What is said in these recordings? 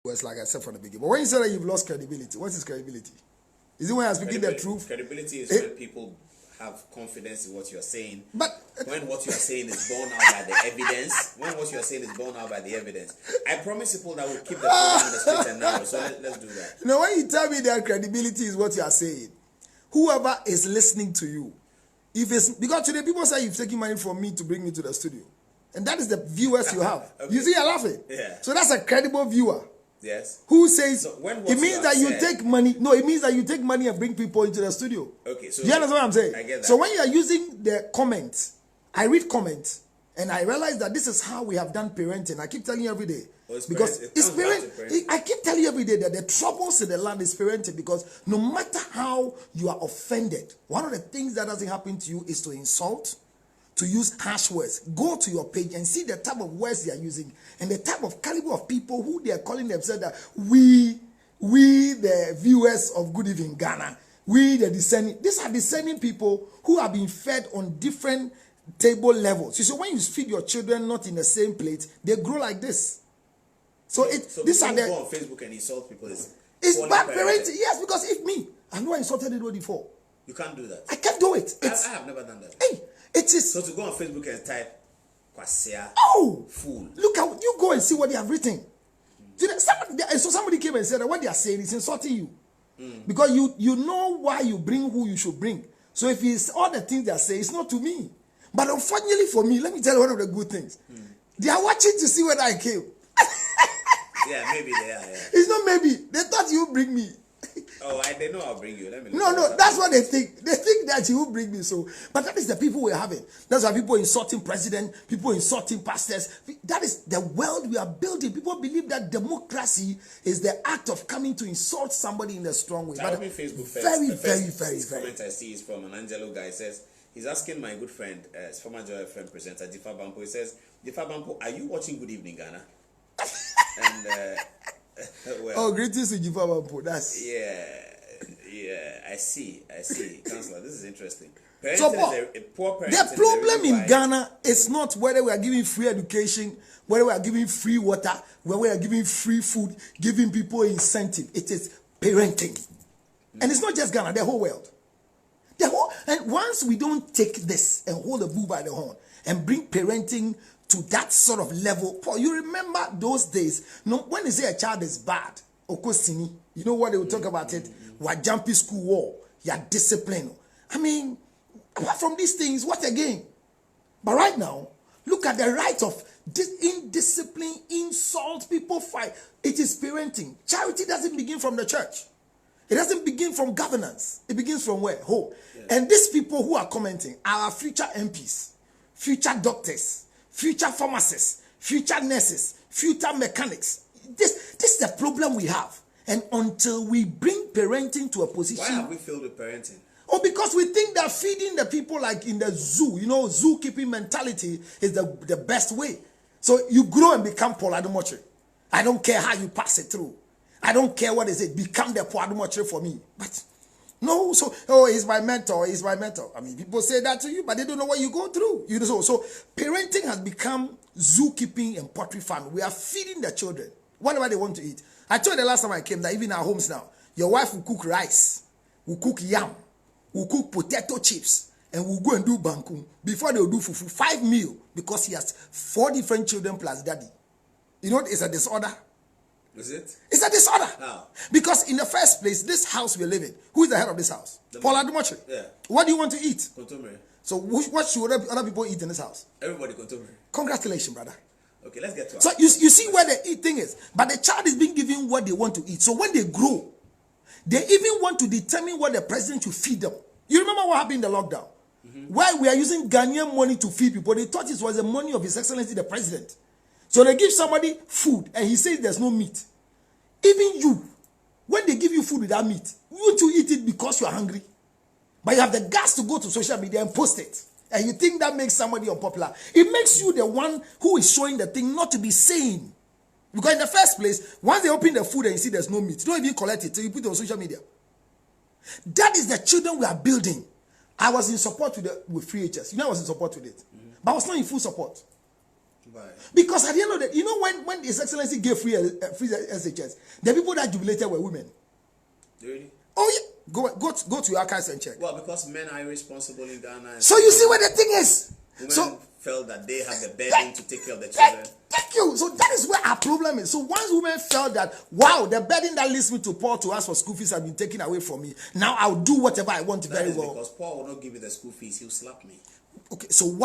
was like I said from the beginning. But when you say that you've lost credibility, what is credibility? Is it when you're speaking the truth? Credibility is when people have confidence in what you're saying. But when what you are saying is borne out by the evidence, I promise people that we'll keep the program in the straight and narrow. So let's do that. You know, when you tell me that credibility is what you are saying, whoever is listening to you, if it's because today people say you've taken money from me to bring me to the studio, and that is the viewers you have. Okay. You see, you're laughing. Yeah. So that's a credible viewer. Yes. Who says so it means that you take money? No, it means that you take money and bring people into the studio. Okay. So do you understand what I'm saying? I get that. So when you are using the comments, I read comments and I realize that this is how we have done parenting. I keep telling you every day. Because it's parenting. I keep telling you every day that the troubles in the land is parenting, because no matter how you are offended, one of the things that doesn't happen to you is to insult, to use harsh words. Go to your page and see the type of words they are using and the type of caliber of people who they are calling themselves that we the viewers of Good Evening Ghana, we the discerning. These are discerning people who have been fed on different table levels. You see, when you feed your children not in the same plate, they grow like this. So these are the go on Facebook and insult people. It's bad parenting. Yes, because if me, I've never insulted anybody before. You can't do that. I can't do it. I have never done that. Hey, it is. So to go on Facebook and type "kwasia," fool. Look how you go and see what they have written. Somebody came and said that what they are saying is insulting you, because you know why you bring who you should bring. So if it's all the things they are saying, it's not to me. But unfortunately for me, let me tell you one of the good things. They are watching to see whether I came. Yeah, maybe they are. Yeah. It's not maybe. They thought you would bring me. Oh, they know I'll bring you. Let me. No, that's what they think. They think that you will bring me. So, but that is the people we're having. That's why people insulting president, people insulting pastors. That is the world we are building. People believe that democracy is the act of coming to insult somebody in a strong way. But Facebook first. Very. Comment I see is from an Angelo guy. Says he's asking my good friend, former Joy FM presenter Jifa Bampo. He says, Jifa Bampo, are you watching Good Evening Ghana? And well, greetings to Jifa Bampo. That's I see, Counselor. This is interesting. So, poor the problem in Ghana is not whether we are giving free education, whether we are giving free water, whether we are giving free food, giving people incentive. It is parenting, and it's not just Ghana, the whole world. And once we don't take this and hold the bull by the horn and bring parenting to that sort of level, Paul, you remember those days? No, when they say a child is bad, okosini, you know what they will talk about it? What jumping school wall, your discipline. I mean, apart from these things, what again? But right now, look at the right of indiscipline, insult, people fight. It is parenting. Charity doesn't begin from the church. It doesn't begin from governance. It begins from where? Home. Yes. And these people who are commenting are our future MPs, future doctors, future pharmacists, future nurses, future mechanics. This is the problem we have. And until we bring parenting to a position... Why have we failed with parenting? Oh, because we think that feeding the people like in the zoo, zoo-keeping mentality is the best way. So you grow and become Paul Adumoche. I don't care how you pass it through. I don't care what is it. Become the Paul Adumoche for me. But no, he's my mentor. He's my mentor. I mean, people say that to you, but they don't know what you go through. So parenting has become zoo-keeping and poultry farming. We are feeding the children whatever they want to eat. I told you the last time I came that even our homes now, your wife will cook rice, will cook yam, will cook potato chips, and will go and do banku before they will do fufu 5 meals, because he has 4 different children plus daddy. You know, it's a disorder. Is it? It's a disorder. How? Because in the first place, this house we live in, who is the head of this house? Paul Adumoche. Yeah. What do you want to eat? Kontomire. So what should other people eat in this house? Everybody kontomire. Congratulations, brother. Okay, let's get to it. So you see where the eating is. But the child is being given what they want to eat. So when they grow, they even want to determine what the president should feed them. You remember what happened in the lockdown? Where we are using Ghanaian money to feed people. They thought it was the money of His Excellency the President. So they give somebody food and he says there's no meat. Even you, when they give you food without meat, you want to eat it because you are hungry. But you have the guts to go to social media and post it. And you think that makes somebody unpopular. It makes you the one who is showing the thing not to be sane. Because in the first place, once they open the food and you see there's no meat, you don't even collect it, so you put it on social media. That is the children we are building. I was in support with free HS. I was in support with it. But I was not in full support. Because at the end of the day, you know when His Excellency gave free SHS, the people that jubilated were women. Really? Oh yeah. Go to your archives and check. Well, because men are irresponsible in Ghana. So you see where the thing is. Women felt that they have the burden to take care of the children. Thank you. So that is where our problem is. So once women felt that, wow, the burden that leads me to Paul to ask for school fees has been taken away from me. Now I'll do whatever I want very well. Because Paul will not give you the school fees, he'll slap me. Okay, so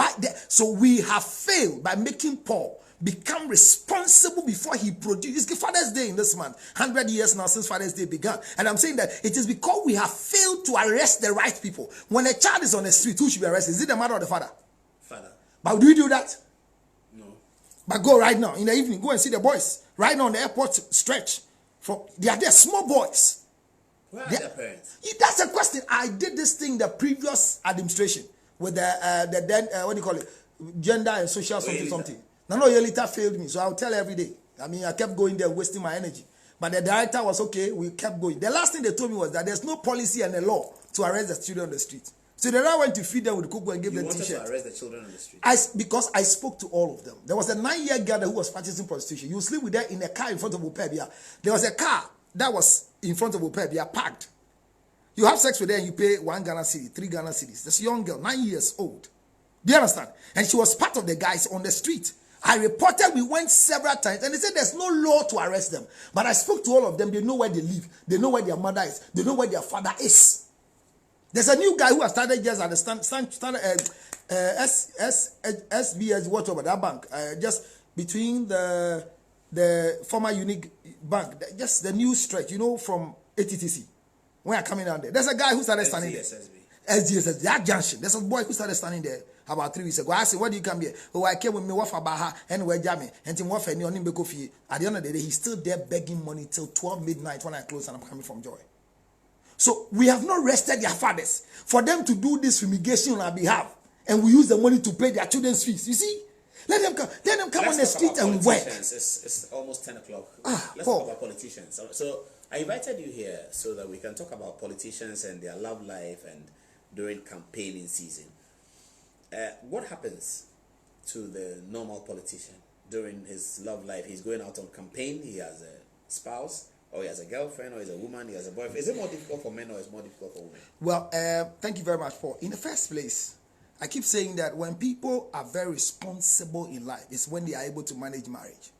so we have failed by making Paul become responsible before he produced. It's Father's Day in this month, 100 years now since Father's Day began. And I'm saying that it is because we have failed to arrest the right people. When a child is on the street, who should be arrested? Is it the mother or the father? Father. But do we do that? No. But go right now in the evening, go and see the boys right now on the airport stretch. They are there, small boys. Where are their parents? That's a question. I did this thing the previous administration with the what do you call it, gender and social something. No, Yelita failed me, so I'll tell every day. I mean, I kept going there, wasting my energy. But the director was okay. We kept going. The last thing they told me was that there's no policy and a law to arrest the children on the street. So they now went to feed them with cocoa and give them t-shirts. You wanted to arrest the children on the street? Because I spoke to all of them. There was a 9-year girl who was practicing prostitution. You sleep with her in a car in front of Opebia. There was a car that was in front of Opebia parked. You have sex with her and you pay 1 Ghana cedi, 3 Ghana cedis. This young girl, 9 years old. Do you understand? And she was part of the guys on the street. I reported, we went several times, and they said there's no law to arrest them. But I spoke to all of them. They know where they live. They know where their mother is. They know where their father is. There's a new guy who has started just at the SBS, whatever, that bank, just between the former Unique Bank, just the new stretch, you know, from ATTC. When I'm coming down there, there's a guy who started standing there. SDSS, that junction. There's a boy who started standing there about 3 weeks ago. I said, "Why do you come here?" "Oh, I came with me wafa baha and we're jamming and Tim wafa and you coffee." At the end of the day, he's still there begging money till 12 midnight when I close and I'm coming from Joy. So we have not rested their fathers for them to do this fumigation on our behalf, and we use the money to pay their children's fees. You see, let them come on the street and work. It's almost 10 o'clock. Let's Paul. talk about politicians. So I invited you here so that we can talk about politicians and their love life and during campaigning season. What happens to the normal politician during his love life? He's going out on campaign, he has a spouse, or he has a girlfriend, or he's a woman, he has a boyfriend. Is it more difficult for men or is it more difficult for women? Well, thank you very much, Paul. In the first place, I keep saying that when people are very responsible in life, it's when they are able to manage marriage.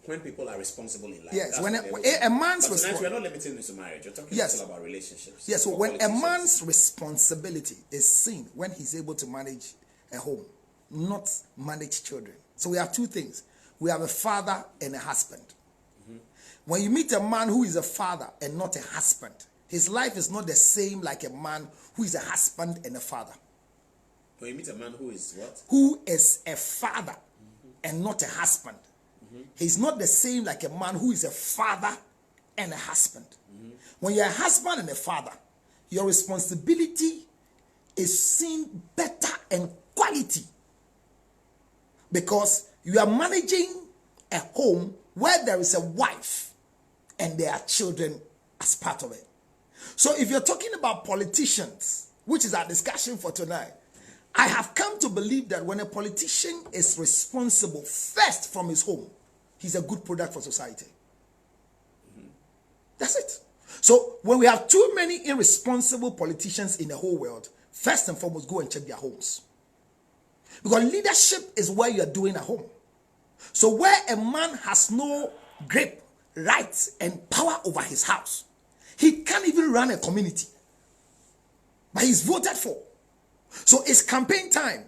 When people are responsible in life. Yes, when a man's responsibility. We're not limiting this to marriage. We're talking about relationships. Yes, so when a man's responsibility is seen when he's able to manage a home, not manage children. So we have two things. We have a father and a husband. When you meet a man who is a father and not a husband, his life is not the same like a man who is a husband and a father. When you meet a man who is what? Who is a father and not a husband. He's not the same like a man who is a father and a husband. When you're a husband and a father, your responsibility is seen better and quality, because you are managing a home where there is a wife and there are children as part of it. So if you're talking about politicians, which is our discussion for tonight, I have come to believe that when a politician is responsible first from his home, he's a good product for society. That's it. So when we have too many irresponsible politicians in the whole world, first and foremost, go and check their homes. Because leadership is where you're doing at home. So where a man has no grip, rights, and power over his house, he can't even run a community. But he's voted for. So it's campaign time.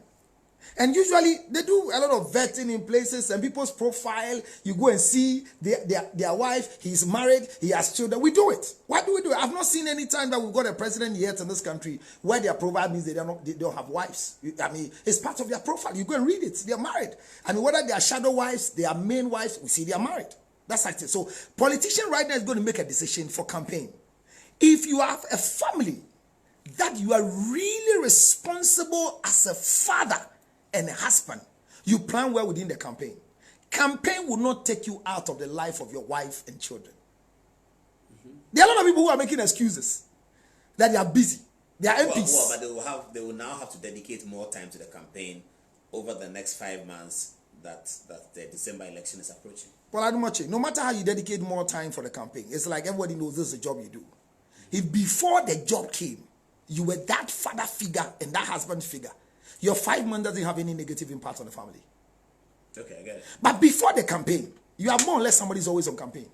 And usually they do a lot of vetting in places and people's profile. You go and see their wife. He's married. He has children. We do it. Why do we do it? I've not seen any time that we've got a president yet in this country where their profile means they don't have wives. I mean, it's part of their profile. You go and read it. They're married. I mean, whether they are shadow wives, they are main wives, we see they are married. That's like it. So politician right now is going to make a decision for campaign. If you have a family that you are really responsible as a father and a husband, you plan well within the campaign. Campaign will not take you out of the life of your wife and children. There are a lot of people who are making excuses that they are busy. They are MPs. But they will now have to dedicate more time to the campaign over the next 5 months that the December election is approaching? Well, I don't much. No matter how you dedicate more time for the campaign, it's like everybody knows this is a job you do. If before the job came, you were that father figure and that husband figure, your 5 months doesn't have any negative impact on the family. Okay, I get it. But before the campaign, you are more or less somebody's always on campaign.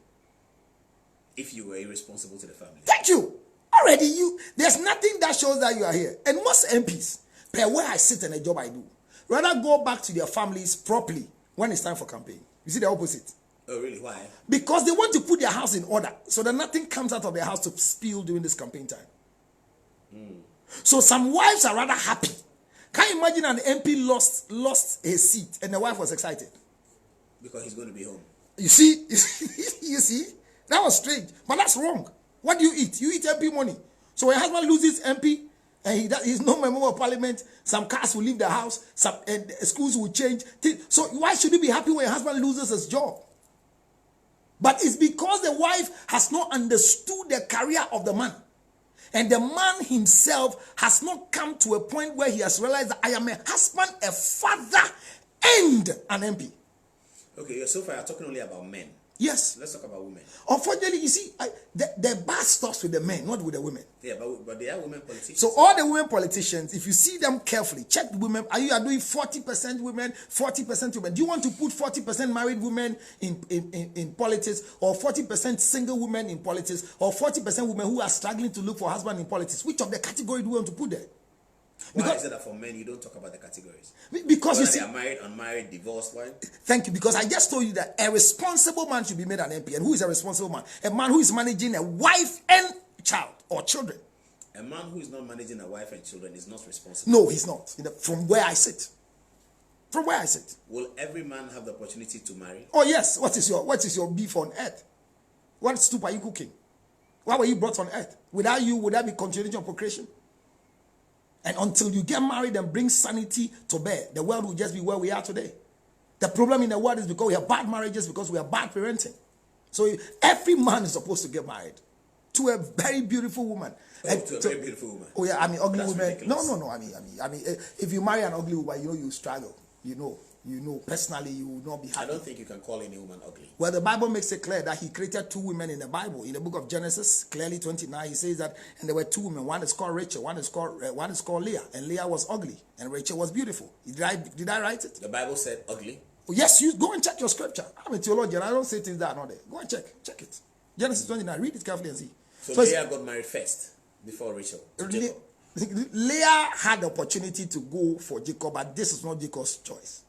If you were irresponsible to the family. Thank you. Already there's nothing that shows that you are here. And most MPs, per where I sit and the job I do, rather go back to their families properly when it's time for campaign. You see the opposite. Oh, really? Why? Because they want to put their house in order so that nothing comes out of their house to spill during this campaign time. So some wives are rather happy. Can you imagine an MP lost his seat and the wife was excited? Because he's going to be home. You see? You see? That was strange. But that's wrong. What do you eat? You eat MP money. So when your husband loses MP and he's no member of parliament, some cars will leave the house, and schools will change. So why should you be happy when your husband loses his job? But it's because the wife has not understood the career of the man. And the man himself has not come to a point where he has realized that I am a husband, a father, and an MP. Okay, so far you're talking only about men. Yes. Let's talk about women. Unfortunately, you see, the bad stops with the men, not with the women. Yeah, but they are women politicians. So all the women politicians, if you see them carefully, check the women. You are doing 40% women, 40% women. Do you want to put 40% married women in politics, or 40% single women in politics, or 40% women who are struggling to look for husband in politics? Which of the category do you want to put there? Why is it that for men you don't talk about the categories? Because whether you see, they are married, unmarried, divorced, why? Thank you. Because I just told you that a responsible man should be made an MP. And who is a responsible man? A man who is managing a wife and child or children. A man who is not managing a wife and children is not responsible. No, he's not. From where I sit. From where I sit. Will every man have the opportunity to marry? Oh yes. What is your beef on earth? What soup are you cooking? Why were you brought on earth? Without you, would there be continuation of procreation? And until you get married and bring sanity to bear, the world will just be where we are today. The problem in the world is because we have bad marriages, because we have bad parenting. So every man is supposed to get married to a very beautiful woman. To a very beautiful woman. Oh yeah, I mean ugly women. Ridiculous. No. I mean, if you marry an ugly woman, you struggle. You know. Personally, you will not be happy. I don't think you can call any woman ugly. Well, the Bible makes it clear that he created two women in the Bible. In the book of Genesis, clearly 29, he says that, and there were two women. One is called Rachel, one is called Leah, and Leah was ugly, and Rachel was beautiful. Did I write it? The Bible said ugly. Oh, yes, you go and check your scripture. I'm a theologian. I don't say things that are not there. Go and check it. Genesis 29. Read it carefully and see. So Leah got married first before Rachel. Leah had the opportunity to go for Jacob, but this is not Jacob's choice.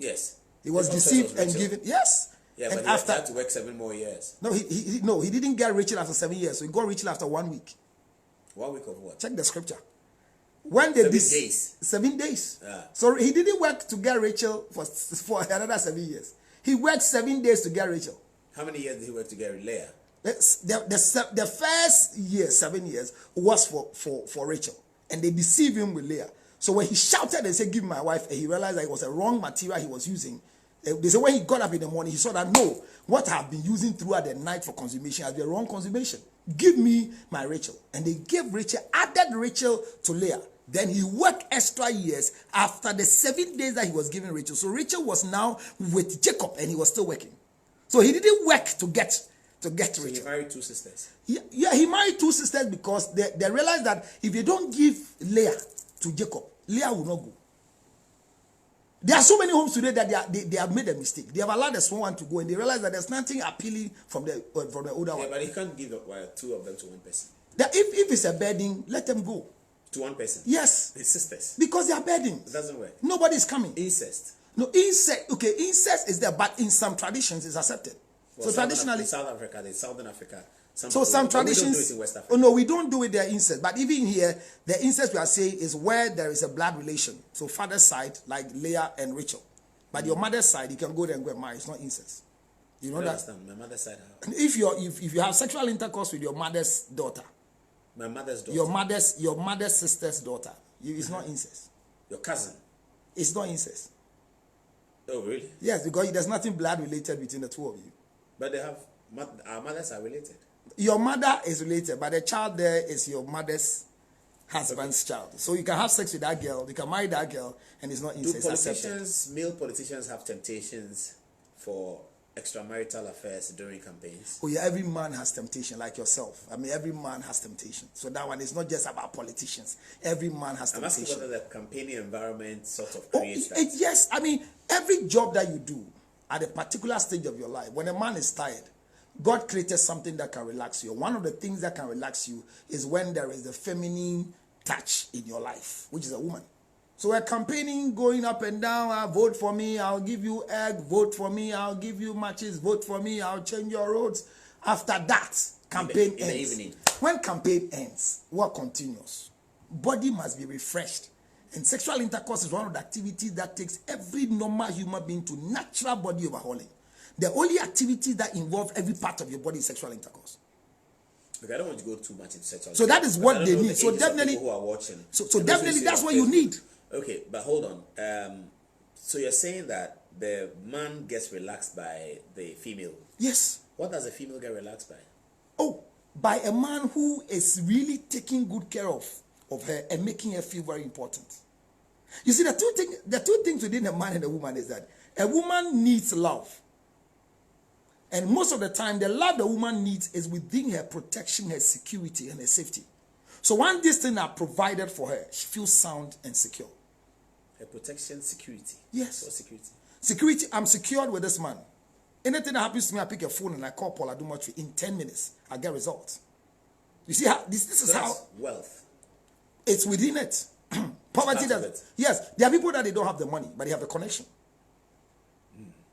Yes. He was deceived and given. Yes. Yeah, and but after, he had to work 7 more years. No, he didn't get Rachel after 7 years. So he got Rachel after 1 week. 1 week of what? Check the scripture. When they 7 days. 7 days. Yeah. So he didn't work to get Rachel for another 7 years. He worked 7 days to get Rachel. How many years did he work to get Leah? The first year, 7 years, was for Rachel. And they deceived him with Leah. So when he shouted and said, "Give me my wife," and he realized that it was a wrong material he was using. They said when he got up in the morning, he saw that no, what I've been using throughout the night for consummation has been a wrong consummation. Give me my Rachel. And they gave Rachel, added Rachel to Leah. Then he worked extra years after the 7 days that he was giving Rachel. So Rachel was now with Jacob and he was still working. So he didn't work to get Rachel. He married 2 sisters. Yeah, he married 2 sisters because they realized that if they don't give Leah to Jacob, Leah will not go. There are so many homes today that they have made a mistake. They have allowed the small one to go and they realize that there's nothing appealing from the older one. Yeah, but he can't give 2 of them to one person. That if it's a bedding, let them go. To one person? Yes. His sisters? Because they are bedding. It doesn't work. Nobody is coming. Incest? No, incest. Okay, incest is there, but in some traditions it's accepted. Well, so traditionally, in Southern Africa, some traditions. We don't do it in West Africa. Oh no, we don't do it there incest. But even here, the incest we are saying is where there is a blood relation. So father's side, like Leah and Rachel. But your mother's side, you can go there and go and marry. It's not incest. You know I that? understand. My mother's side. If you have sexual intercourse with your mother's daughter, My mother's daughter. your mother's sister's daughter, it's not incest. Your cousin. It's not incest. Oh really? Yes, because there's nothing blood related between the two of you. But they have our mothers are related. Your mother is related, but the child there is your mother's husband's child. So you can have sex with that girl, you can marry that girl, and it's not incest. Male politicians have temptations for extramarital affairs during campaigns? Oh yeah, every man has temptation, like yourself. I mean, every man has temptation. So that one is not just about politicians. Every man has temptation. I'm asking whether the campaigning environment sort of creates that. Yes, I mean, every job that you do at a particular stage of your life, when a man is tired, God created something that can relax you. One of the things that can relax you is when there is a feminine touch in your life, which is a woman. So we're campaigning, going up and down. Vote for me, I'll give you egg. Vote for me, I'll give you matches. Vote for me, I'll change your roads. After that, campaign ends. In the evening. When campaign ends, what continues? Body must be refreshed. And sexual intercourse is one of the activities that takes every normal human being to natural body overhauling. The only activity that involve every part of your body is sexual intercourse. Look, I don't want to go too much into sexual intercourse. So that is what they need. So definitely, who are watching. So definitely, that's what you need. Okay, but hold on. So you're saying that the man gets relaxed by the female? Yes. What does the female get relaxed by? Oh, by a man who is really taking good care of her and making her feel very important. You see, the two things within a man and a woman is that a woman needs love. And most of the time, the love the woman needs is within her protection, her security, and her safety. So once these things are provided for her, she feels sound and secure. Her protection, security. Yes. What security? Security, I'm secured with this man. Anything that happens to me, I pick a phone and I call Paul Adumatri. In 10 minutes, I get results. You see how this is how wealth. It's within it. Poverty does. Yes, there are people that they don't have the money, but they have the connection.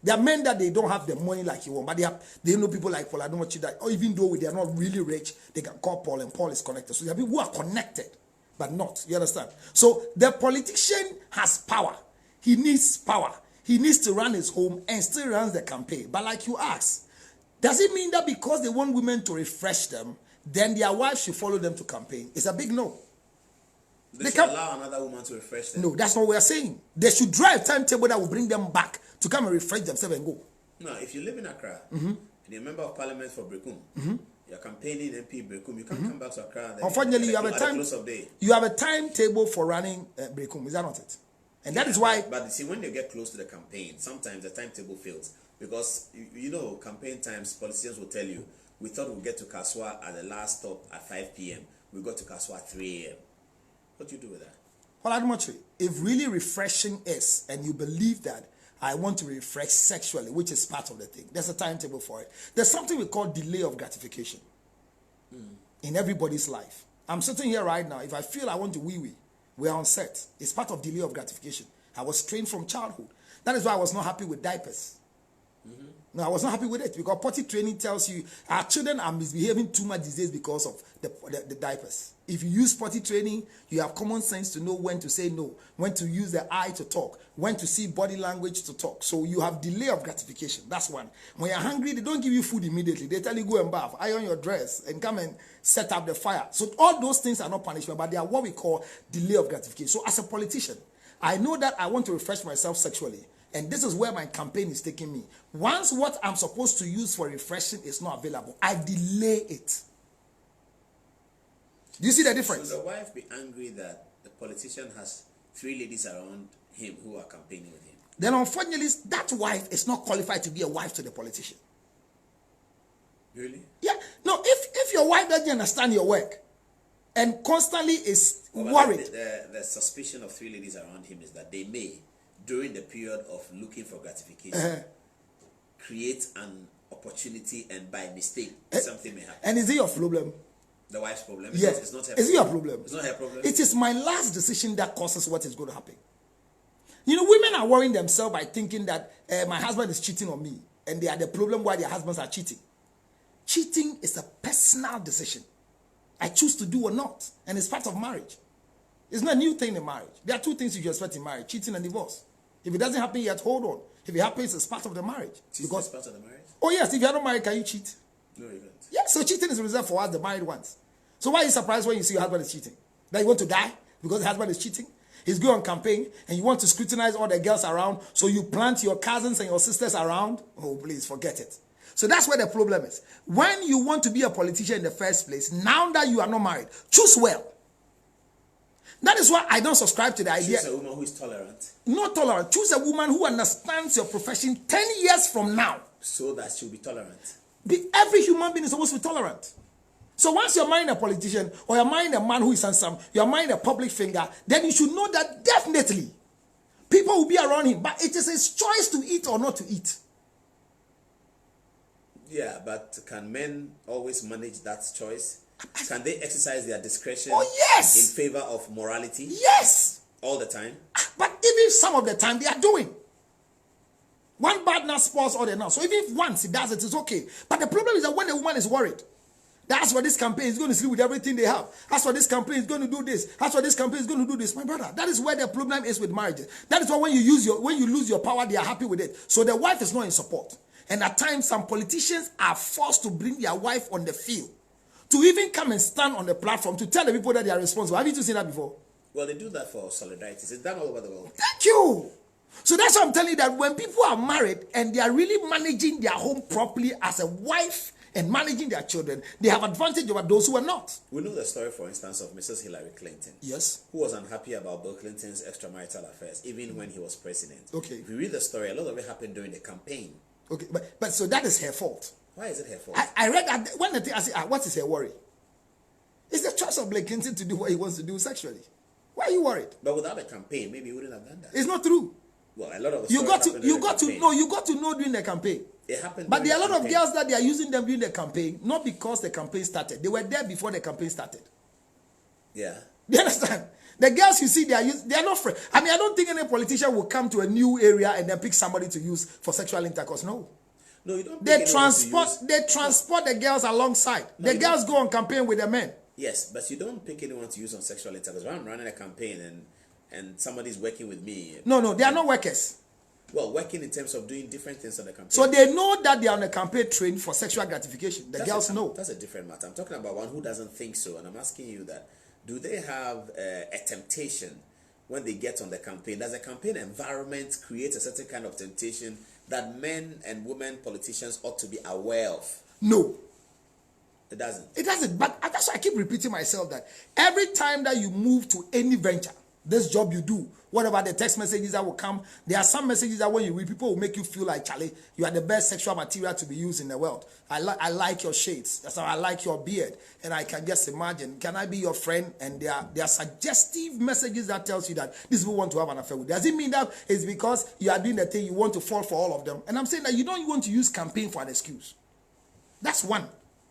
There are men that they don't have the money like you want, but they know people like Paul Adumatri that, or even though they are not really rich, they can call Paul and Paul is connected. So there are people who are connected, but not. You understand? So the politician has power. He needs power. He needs to run his home and still runs the campaign. But like you ask, does it mean that because they want women to refresh them, then their wives should follow them to campaign? It's a big no. They should allow another woman to refresh them. No, that's not what we are saying. They should drive a timetable that will bring them back to come and refresh themselves and go. No, if you live in Accra and you're a member of parliament for Brekum, you're campaigning MP Brekum, you can't come back to Accra. Unfortunately, you have a timetable for running Brekum. Is that not it? And that is why. But you see, when they get close to the campaign, sometimes the timetable fails. Because, you know, campaign times, politicians will tell you, we thought we'd get to Kaswa at the last stop at 5 p.m. We got to Kaswa at 3 a.m. What do you do with that? Well, Adumatri, if really refreshing is, and you believe that I want to refresh sexually, which is part of the thing, there's a timetable for it. There's something we call delay of gratification in everybody's life. I'm sitting here right now. If I feel I want to wee-wee, we're on set. It's part of delay of gratification. I was trained from childhood. That is why I was not happy with diapers. No, I was not happy with it because potty training tells you our children are misbehaving too much these days because of the diapers. If you use potty training, you have common sense to know when to say no, when to use the eye to talk, when to see body language to talk. So you have delay of gratification. That's one. When you're hungry, they don't give you food immediately. They tell you go and bath, iron your dress, and come and set up the fire. So all those things are not punishment, but they are what we call delay of gratification. So as a politician, I know that I want to refresh myself sexually. And this is where my campaign is taking me. Once what I'm supposed to use for refreshing is not available, I delay it. Do you see the difference? Should the wife be angry that the politician has 3 ladies around him who are campaigning with him? Then unfortunately, that wife is not qualified to be a wife to the politician. Really? Yeah. No, if your wife doesn't understand your work and constantly is worried. The suspicion of 3 ladies around him is that they may, during the period of looking for gratification, create an opportunity and by mistake something may happen. And is it your problem? The wife's problem? Yes. It's not her is it your problem? It's not her problem. It is my last decision that causes what is going to happen. You know, women are worrying themselves by thinking that my husband is cheating on me and they are the problem why their husbands are cheating. Cheating is a personal decision. I choose to do or not. And it's part of marriage. It's not a new thing in marriage. There are 2 things you should expect in marriage: cheating and divorce. If it doesn't happen yet, hold on. If it happens, it's part of the marriage. Cheating is part of the marriage? Oh yes, if you're not married, can you cheat? No, you can't. Yeah, so cheating is reserved for us, the married ones. So why are you surprised when you see your husband is cheating? That you want to die because the husband is cheating? He's going on campaign and you want to scrutinize all the girls around, so you plant your cousins and your sisters around? Oh, please, forget it. So that's where the problem is. When you want to be a politician in the first place, now that you are not married, choose well. That is why I don't subscribe to the idea. Choose a woman who is tolerant. Not tolerant. Choose a woman who understands your profession 10 years from now. So that she'll be tolerant. Every human being is supposed to be tolerant. So once you're marrying a politician or you're marrying a man who is handsome, you're marrying a public figure, then you should know that definitely people will be around him. But it is his choice to eat or not to eat. Yeah, but can men always manage that choice? Can they exercise their discretion yes, in favor of morality? Yes. All the time? But even some of the time they are doing. One bad now spoils all the now. So even if once he does it, it's okay. But the problem is that when the woman is worried, that's why this campaign is going to sleep with everything they have. That's why this campaign is going to do this. That's why this campaign is going to do this. My brother, that is where the problem is with marriages. That is why when you lose your power, they are happy with it. So the wife is not in support. And at times, some politicians are forced to bring their wife on the field to even come and stand on the platform to tell the people that they are responsible. Have you seen that before? Well, they do that for solidarity. It's done all over the world. Thank you. So that's why I'm telling you that when people are married and they are really managing their home properly as a wife and managing their children, they have advantage over those who are not. We know the story, for instance, of Mrs. Hillary Clinton. Yes. Who was unhappy about Bill Clinton's extramarital affairs, even when he was president. Okay. If you read the story, a lot of it happened during the campaign. Okay, but so that is her fault. Why is it her fault? I read that when the thing, I said, what is her worry? It's the choice of Bill Clinton to do what he wants to do sexually. Why are you worried? But without a campaign, maybe he wouldn't have done that. It's not true. Well, a lot of you got to know during the campaign. It happened. But there are a lot of girls that they are using them during the campaign, not because the campaign started. They were there before the campaign started. Yeah. Do you understand? The girls you see, they are not friends. I mean, I don't think any politician will come to a new area and then pick somebody to use for sexual intercourse. No. No, you don't. They transport the girls alongside. No, the girls go on campaign with the men. Yes, but you don't pick anyone to use on sexual intercourse. When I'm running a campaign and somebody's working with me. No, they are not workers. Well, working in terms of doing different things on the campaign. So they know that they are on a campaign train for sexual gratification. The girls know. That's a different matter. I'm talking about one who doesn't think so, and I'm asking you that: do they have a temptation when they get on the campaign? Does the campaign environment create a certain kind of temptation that men and women politicians ought to be aware of? No. It doesn't. It doesn't. But that's why I keep repeating myself that every time that you move to any venture, this job you do, whatever the text messages that will come, there are some messages that when you read, people will make you feel like, Charlie, you are the best sexual material to be used in the world. I like your shades. That's how I like your beard. And I can just imagine, can I be your friend? And there are suggestive messages that tells you that these people want to have an affair with you. Does it mean that it's because you are doing the thing you want to fall for all of them? And I'm saying that you don't want to use campaign for an excuse. That's one.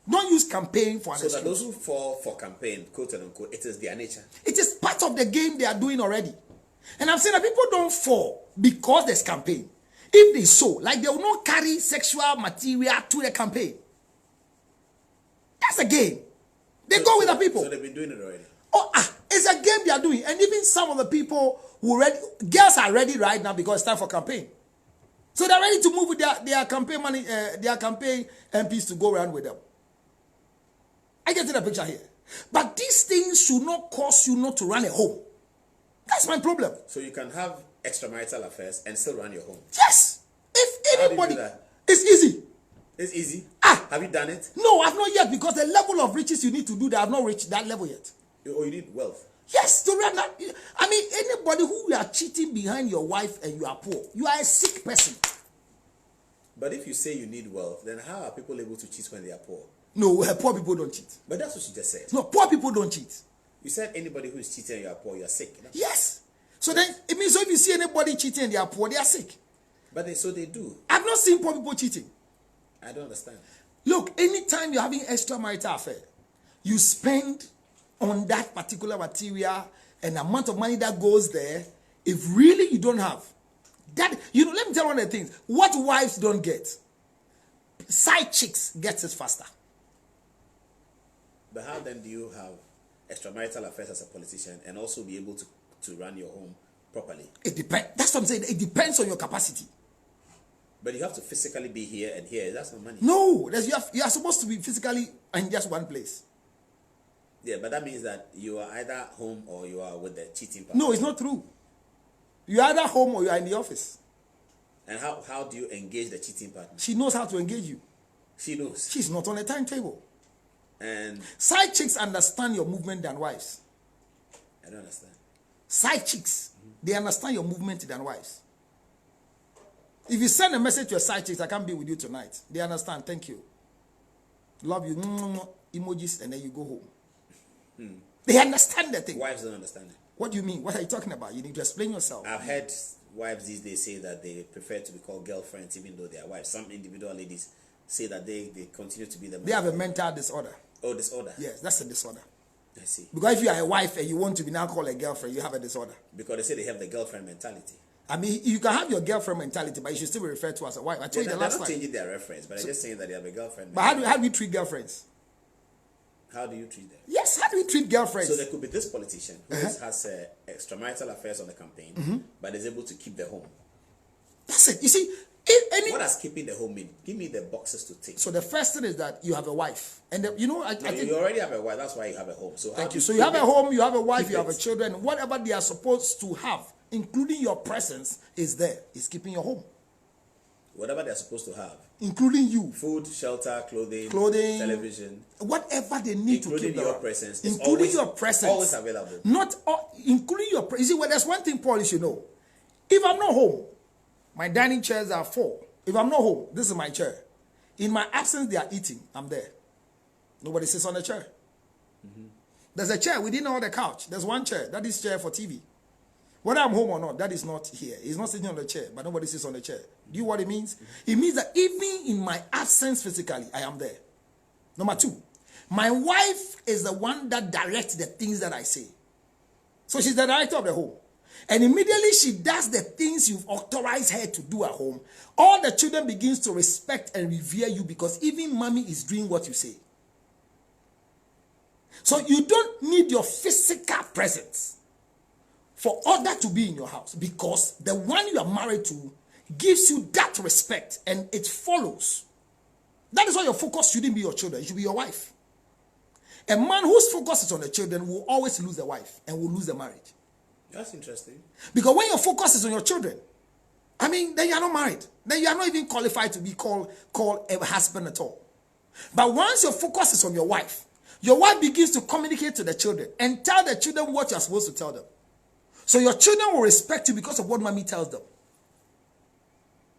Don't use campaign for an excuse. So that those who fall for campaign, quote and unquote, it is their nature. It is part of the game they are doing already. And I'm saying that people don't fall because there's campaign. If they so, like they will not carry sexual material to the campaign. That's a game. They go with the people. So they've been doing it already. It's a game they are doing. And even some of the people girls are ready right now because it's time for campaign. So they're ready to move with their campaign money, their campaign MPs to go around with them. I get to the picture here. But these things should not cause you not to run a home. That's my problem. So you can have extramarital affairs and still run your home? Yes. If anybody... How do you do that? It's easy. It's easy? Have you done it? No, I've not yet, because the level of riches you need to do that, I've not reached that level yet. Or you need wealth? Yes, to run that. I mean, anybody who you are cheating behind your wife and you are poor, you are a sick person. But if you say you need wealth, then how are people able to cheat when they are poor? No, poor people don't cheat. But that's what she just said. No, poor people don't cheat. You said anybody who is cheating and you are poor, you are sick. No? Yes. So then it means so if you see anybody cheating and they are poor, they are sick. But so they do. I've not seen poor people cheating. I don't understand. Look, anytime you're having extramarital affair, you spend on that particular material and amount of money that goes there. If really you don't have that, let me tell you one of the things. What wives don't get, side chicks gets it faster. But how then do you have extramarital affairs as a politician and also be able to run your home properly? It depends. That's what I'm saying. It depends on your capacity. But you have to physically be here and here. That's not money. No, you are supposed to be physically in just one place. Yeah, but that means that you are either home or you are with the cheating partner. No, it's not true. You are either home or you are in the office. And how do you engage the cheating partner? She knows how to engage you. She knows. She's not on a timetable. And side chicks understand your movement than wives. I don't understand. Side chicks, they understand your movement than wives. If you send a message to a side chick, I can't be with you tonight. They understand. Thank you. Love you. Emojis, and then you go home. They understand the thing. Wives don't understand it. What do you mean? What are you talking about? You need to explain yourself. I've heard wives these days say that they prefer to be called girlfriends even though they are wives. Some individual ladies say that they continue to be the. They have a mental disorder. Oh, disorder. Yes, that's a disorder. I see. Because if you are a wife and you want to be now called a girlfriend, you have a disorder. Because they say they have the girlfriend mentality. I mean, you can have your girlfriend mentality, but you should still be referred to as a wife. I told you the last time. They're not changing their reference, but they're just saying that they have a girlfriend. But how do we treat girlfriends? How do you treat them? Yes, how do we treat girlfriends? So there could be this politician who has extramarital affairs on the campaign, but is able to keep the home. That's it. You see, what does keeping the home mean? Give me the boxes to tick. So the first thing is that you have a wife, and I think you already have a wife. That's why you have a home. So thank you. So you have a home, you have a wife, you have a children. Whatever they are supposed to have, including your presence, is there. It's keeping your home. Whatever they are supposed to have, including you, food, shelter, clothing, television, whatever they need to keep your presence, including your presence, always available. Not including your presence. You see, well, there's one thing, Paul, you should know. If I'm not home, my dining chairs are full. If I'm not home, this is my chair. In my absence, they are eating. I'm there. Nobody sits on the chair. There's a chair within all the couch. There's one chair. That is chair for TV. Whether I'm home or not, that is not here. He's not sitting on the chair, but nobody sits on the chair. Do you know what it means? It means that even in my absence physically, I am there. Number two, my wife is the one that directs the things that I say. So she's the director of the home. And immediately she does the things you've authorized her to do at home, all the children begins to respect and revere you because even mommy is doing what you say. So you don't need your physical presence for order to be in your house because the one you are married to gives you that respect and it follows. That is why your focus shouldn't be your children. It should be your wife. A man whose focus is on the children will always lose the wife and will lose the marriage. That's interesting. Because when your focus is on your children, I mean, then you are not married. Then you are not even qualified to be called a husband at all. But once your focus is on your wife begins to communicate to the children and tell the children what you are supposed to tell them. So your children will respect you because of what mommy tells them.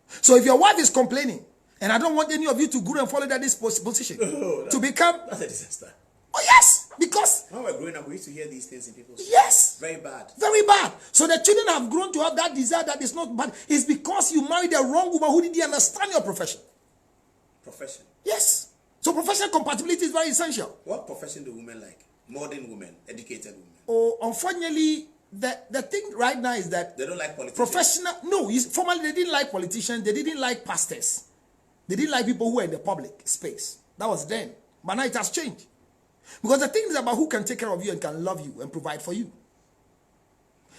So if your wife is complaining, and I don't want any of you to grow and follow that this position, to become... That's a disaster. Oh yes, because... When we were growing up, we used to hear these things in people's... Yes. Very bad. Very bad. So the children have grown to have that desire that is not bad. It's because you married the wrong woman who didn't understand your profession. Profession? Yes. So professional compatibility is very essential. What profession do women like? Modern women, educated women? Oh, unfortunately... The thing right now is that they don't like politicians. Formerly they didn't like politicians, they didn't like pastors. They didn't like people who were in the public space. That was then. But now it has changed. Because the thing is about who can take care of you and can love you and provide for you.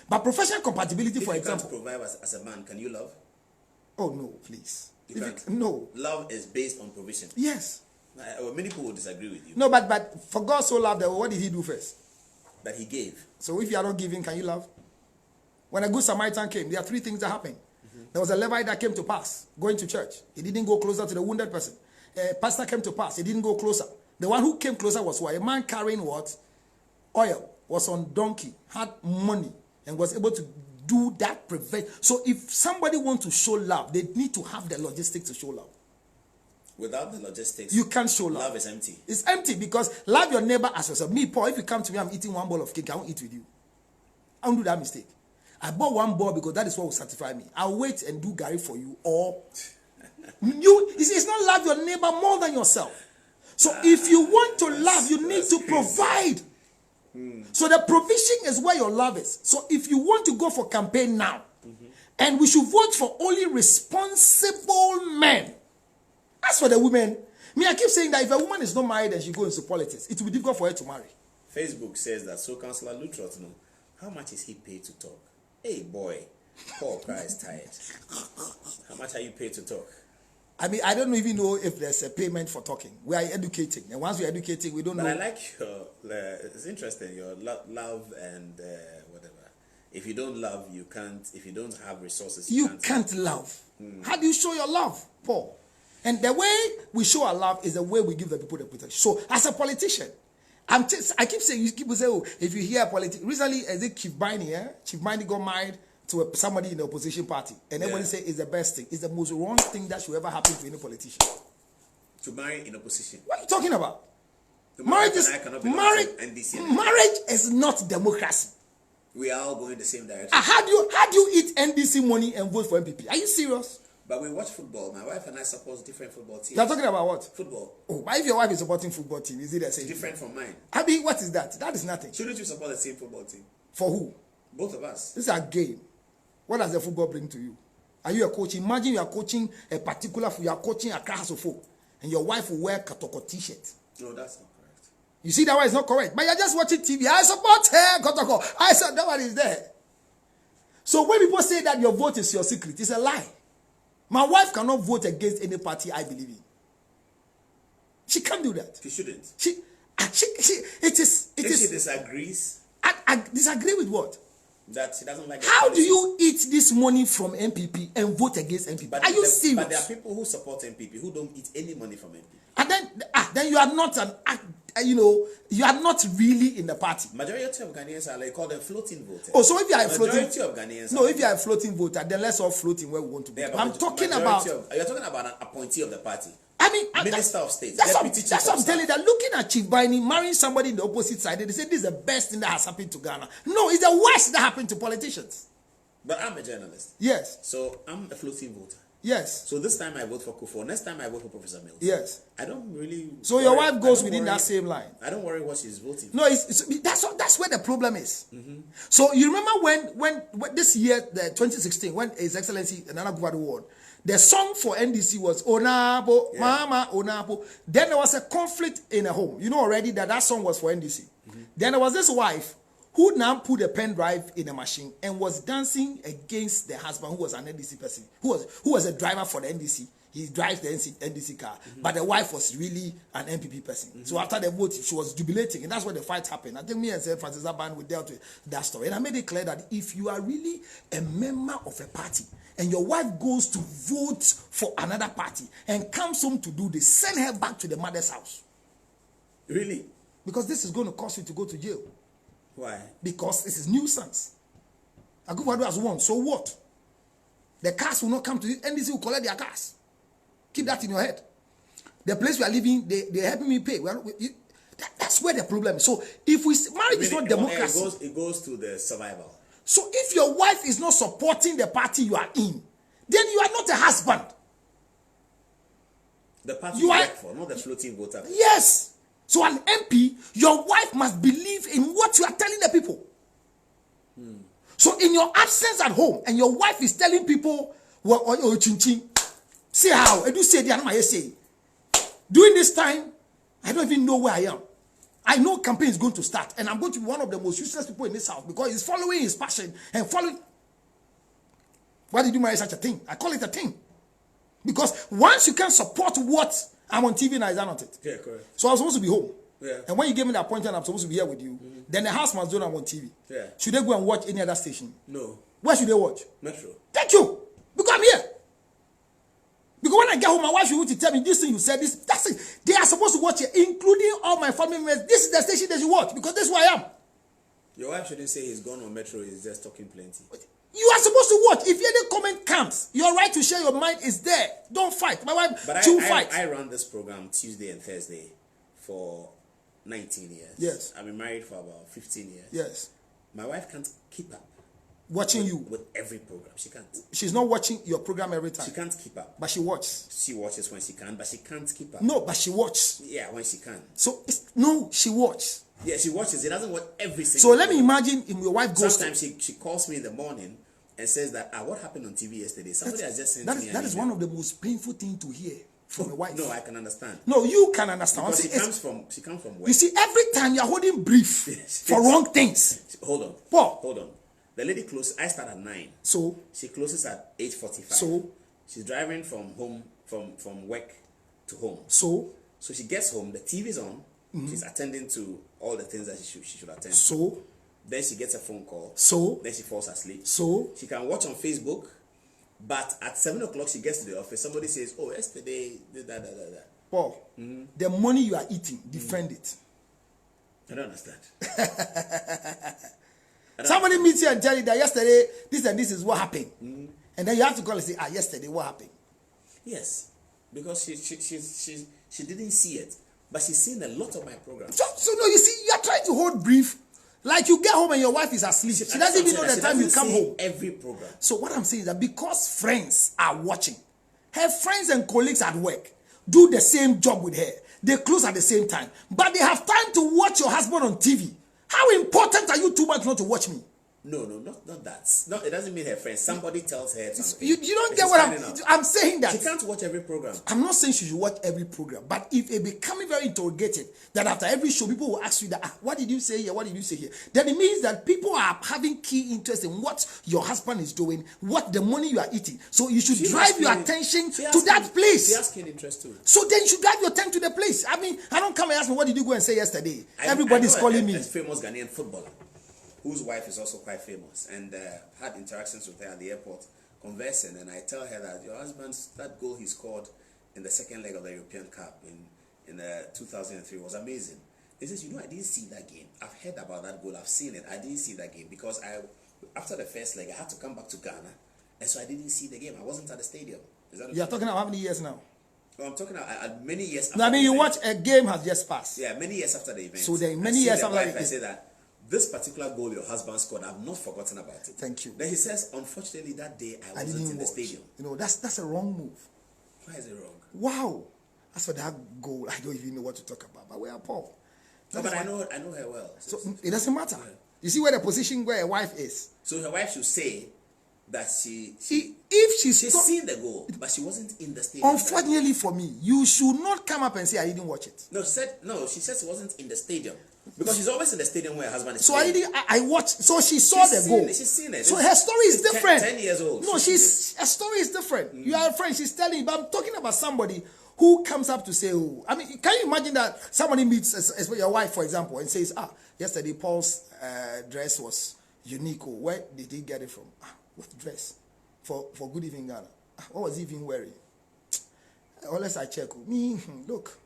But professional compatibility, for example. If you can't provide as a man, can you love? Oh no, please. No. Love is based on provision. Yes. Many people will disagree with you. No, but for God so loved the world, what did he do first? That he gave. So if you are not giving, can you love? When a good Samaritan came, there are three things that happened. There was a Levite that came to pass, going to church. He didn't go closer to the wounded person. A pastor came to pass. He didn't go closer. The one who came closer was what? A man carrying what? Oil, was on donkey, had money, and was able to do that prevent. So if somebody wants to show love, they need to have the logistics to show love. Without the logistics, you can't show love. Love is empty. It's empty because love your neighbor as yourself. Me, Paul, if you come to me, I'm eating one bowl of cake, I won't eat with you. I won't do that mistake. I bought one bowl because that is what will satisfy me. I'll wait and do Gary for you. Or it's not love your neighbor more than yourself. So if you want to love, you need to provide. So the provision is where your love is. So if you want to go for campaign now, and we should vote for only responsible men. As for the women, I keep saying that if a woman is not married and she goes into politics, it will be difficult for her to marry. Facebook says that Councillor Lutterodt, how much is he paid to talk? Hey boy, Paul Cry is tired. How much are you paid to talk? I mean, I don't even know if there's a payment for talking. We are educating, and once we're educating, we don't know. But I like your, it's interesting, your love and whatever. If you don't love, you can't. If you don't have resources, you can't love. How do you show your love, Paul? And the way we show our love is the way we give the people the protection. So, as a politician, I keep saying, you people say, oh, if you hear politics. Recently, as a Chief Biney, Chief Biney got married to somebody in the opposition party, and everybody say it's the best thing. It's the most wrong thing that should ever happen to any politician. To marry in opposition. What are you talking about? Marriage is not democracy. We are all going the same direction. How do you eat NDC money and vote for MPP? Are you serious? But we watch football. My wife and I support different football teams. You're talking about what? Football. Oh, but if your wife is supporting football team, is it the same? Different from mine. I mean, what is that? That is nothing. Shouldn't you support the same football team? For who? Both of us. This is a game. What does the football bring to you? Are you a coach? Imagine you are coaching a particular, you are coaching a class of folk, and your wife will wear Kotoko t-shirt. No, that's not correct. You see, that one is not correct. But you're just watching TV. I support her, Kotoko. I said that one is there. So when people say that your vote is your secret, it's a lie. My wife cannot vote against any party I believe in. She can't do that. She shouldn't. It is. If she disagrees. I disagree with what? That she doesn't like. How do you eat this money from MPP and vote against MPP? Are you serious? But there are people who support MPP who don't eat any money from MPP. And then you are not you are not really in the party. Majority of Ghanaians are call them floating voters. Oh, so if you are a floating, majority of Ghanaians. No, if you are a floating voter, then let's all float in where we want to go. Yeah, I'm talking about. You're talking about an appointee of the party. I mean, Minister of State. That's what I'm telling you. That looking at Chief Biney marrying somebody in the opposite side, they say this is the best thing that has happened to Ghana. No, it's the worst that happened to politicians. But I'm a journalist. Yes. So I'm a floating voter. Yes. So this time I vote for Kufo. Next time I vote for Professor Mills. Yes. I don't really. So your wife goes within that same line. I don't worry what she's voting for. No, that's where the problem is. Mm-hmm. So you remember when this year, the 2016, when His Excellency Nana Akufo-Addo won, the song for NDC was Onabo, Mama Onabo. Then there was a conflict in a home. You know already that song was for NDC. Mm-hmm. Then there was this wife who now put a pen drive in a machine and was dancing against the husband who was an NDC person, who was a driver for the NDC. He drives the NDC car, but the wife was really an MPP person. Mm-hmm. So after the vote, she was jubilating, and that's where the fight happened. I think me and Francis Aban, we dealt with that story. And I made it clear that if you are really a member of a party, and your wife goes to vote for another party and comes home to do this, send her back to the mother's house. Really? Because this is going to cause you to go to jail. Why? Because this is nuisance. Akufo-Addo has won, so what? The cars will not come to you. NDC will collect their cars. Keep that in your head. The place we are living, they're helping me pay. That's where the problem is. So if marriage is not democracy. It goes to the survival. So if your wife is not supporting the party you are in, then you are not a husband. The party you work for, not the floating voter. Yes. So an MP, your wife must believe in what you are telling the people. So in your absence at home, and your wife is telling people, see how, I do say the animal say. During this time, I don't even know where I am. I know campaign is going to start, and I'm going to be one of the most useless people in this house because he's following his passion and following. Why did you marry such a thing? I call it a thing. Because once you can support what I'm on TV now, is that not it? Yeah, correct. So I was supposed to be home. Yeah. And when you gave me the appointment, I'm supposed to be here with you. Mm-hmm. Then the house must know I'm on TV. Yeah. Should they go and watch any other station? No. Where should they watch? Metro. Thank you. Because I'm here. Because when I get home, my wife should tell me this thing you said, this, that's it. They are supposed to watch it, including all my family members. This is the station they should watch because this is who I am. Your wife shouldn't say he's gone on Metro, he's just talking plenty. You are supposed to watch. If any comment comes, your right to share your mind is there. Don't fight. My wife, fight. I run this program Tuesday and Thursday for 19 years. Yes. I've been married for about 15 years. Yes. My wife can't keep up. Watching you. With every program. She can't. She's not watching your program every time. She can't keep up. But she watches. She watches when she can, but she can't keep up. No, but she watches. Yeah, when she can. So, she watches. Yeah, she watches. She doesn't watch every single So let me imagine if your wife goes. Sometimes she calls me in the morning and says that, what happened on TV yesterday? Somebody has just sent me. That is one of the most painful things to hear from a wife. No, I can understand. No, you can understand. Because she comes from work. You see, every time you're holding brief for wrong things. Hold on. Paul. Hold on. The lady closes. I start at 9. So she closes at 8:45. So she's driving from home from work to home. So she gets home. The TV's on. Mm-hmm. She's attending to all the things that she should attend. So then she gets a phone call. So then she falls asleep. So she can watch on Facebook, but at 7 o'clock she gets to the office. Somebody says, "Oh, yesterday, da." Paul, the money you are eating, defend it. I don't understand. Somebody meets you and tell you that yesterday this and this is what happened, and then you have to call and say, yesterday what happened? Yes, because she didn't see it, but she's seen a lot of my programs. So no, you see, you are trying to hold brief, like you get home and your wife is asleep. She doesn't even know the time you come home. Every program. So what I'm saying is that because friends are watching, her friends and colleagues at work do the same job with her. They close at the same time, but they have time to watch your husband on TV. How important are you too much not to watch me? No, not that. No, it doesn't mean her friend. Somebody tells her something. You don't get what I'm saying. That she can't watch every program. I'm not saying she should watch every program, but if it becoming very interrogated, that after every show people will ask you that, what did you say here? What did you say here? Then it means that people are having key interest in what your husband is doing, what the money you are eating. So you should drive your attention to that place. She has keen interest too. So then you should drive your attention to the place. I mean, I don't come and ask me, what did you go and say yesterday? Everybody's calling me. A famous Ghanaian footballer, whose wife is also quite famous, and had interactions with her at the airport, conversing, and I tell her that your husband's, that goal he scored in the second leg of the European Cup in 2003 was amazing. He says, I didn't see that game. I've heard about that goal. I've seen it. I didn't see that game because after the first leg, I had to come back to Ghana, and so I didn't see the game. I wasn't at the stadium. Is that okay? You're talking about how many years now? Well, I'm talking about many years after no, I mean, the you event. watch a game has just passed. Yeah, many years after the event. So then many years after the event. I say that this particular goal your husband scored, I've not forgotten about it. Thank you. Then he says, unfortunately, that day I wasn't in the stadium. That's a wrong move. Why is it wrong? Wow. As for that goal, I don't even know what to talk about. But we are poor. No, but I know her well. So it doesn't matter. Yeah. You see where the position where a wife is. So her wife should say that if she's seen the goal, but she wasn't in the stadium. Unfortunately for me, you should not come up and say I didn't watch it. No, she said she wasn't in the stadium. Because she's always in the stadium where her husband is. So I watched. So she saw the goal. She's seen it. So her story is different. 10 years old. No, her story is different. You are a friend. She's telling you, but I'm talking about somebody who comes up to say, "Oh, I mean, can you imagine that somebody meets your wife, for example, and says, yesterday Paul's dress was unique. Oh, where did he get it from? What dress? For Good Evening Ghana. What was he even wearing? Unless I check. Me, look,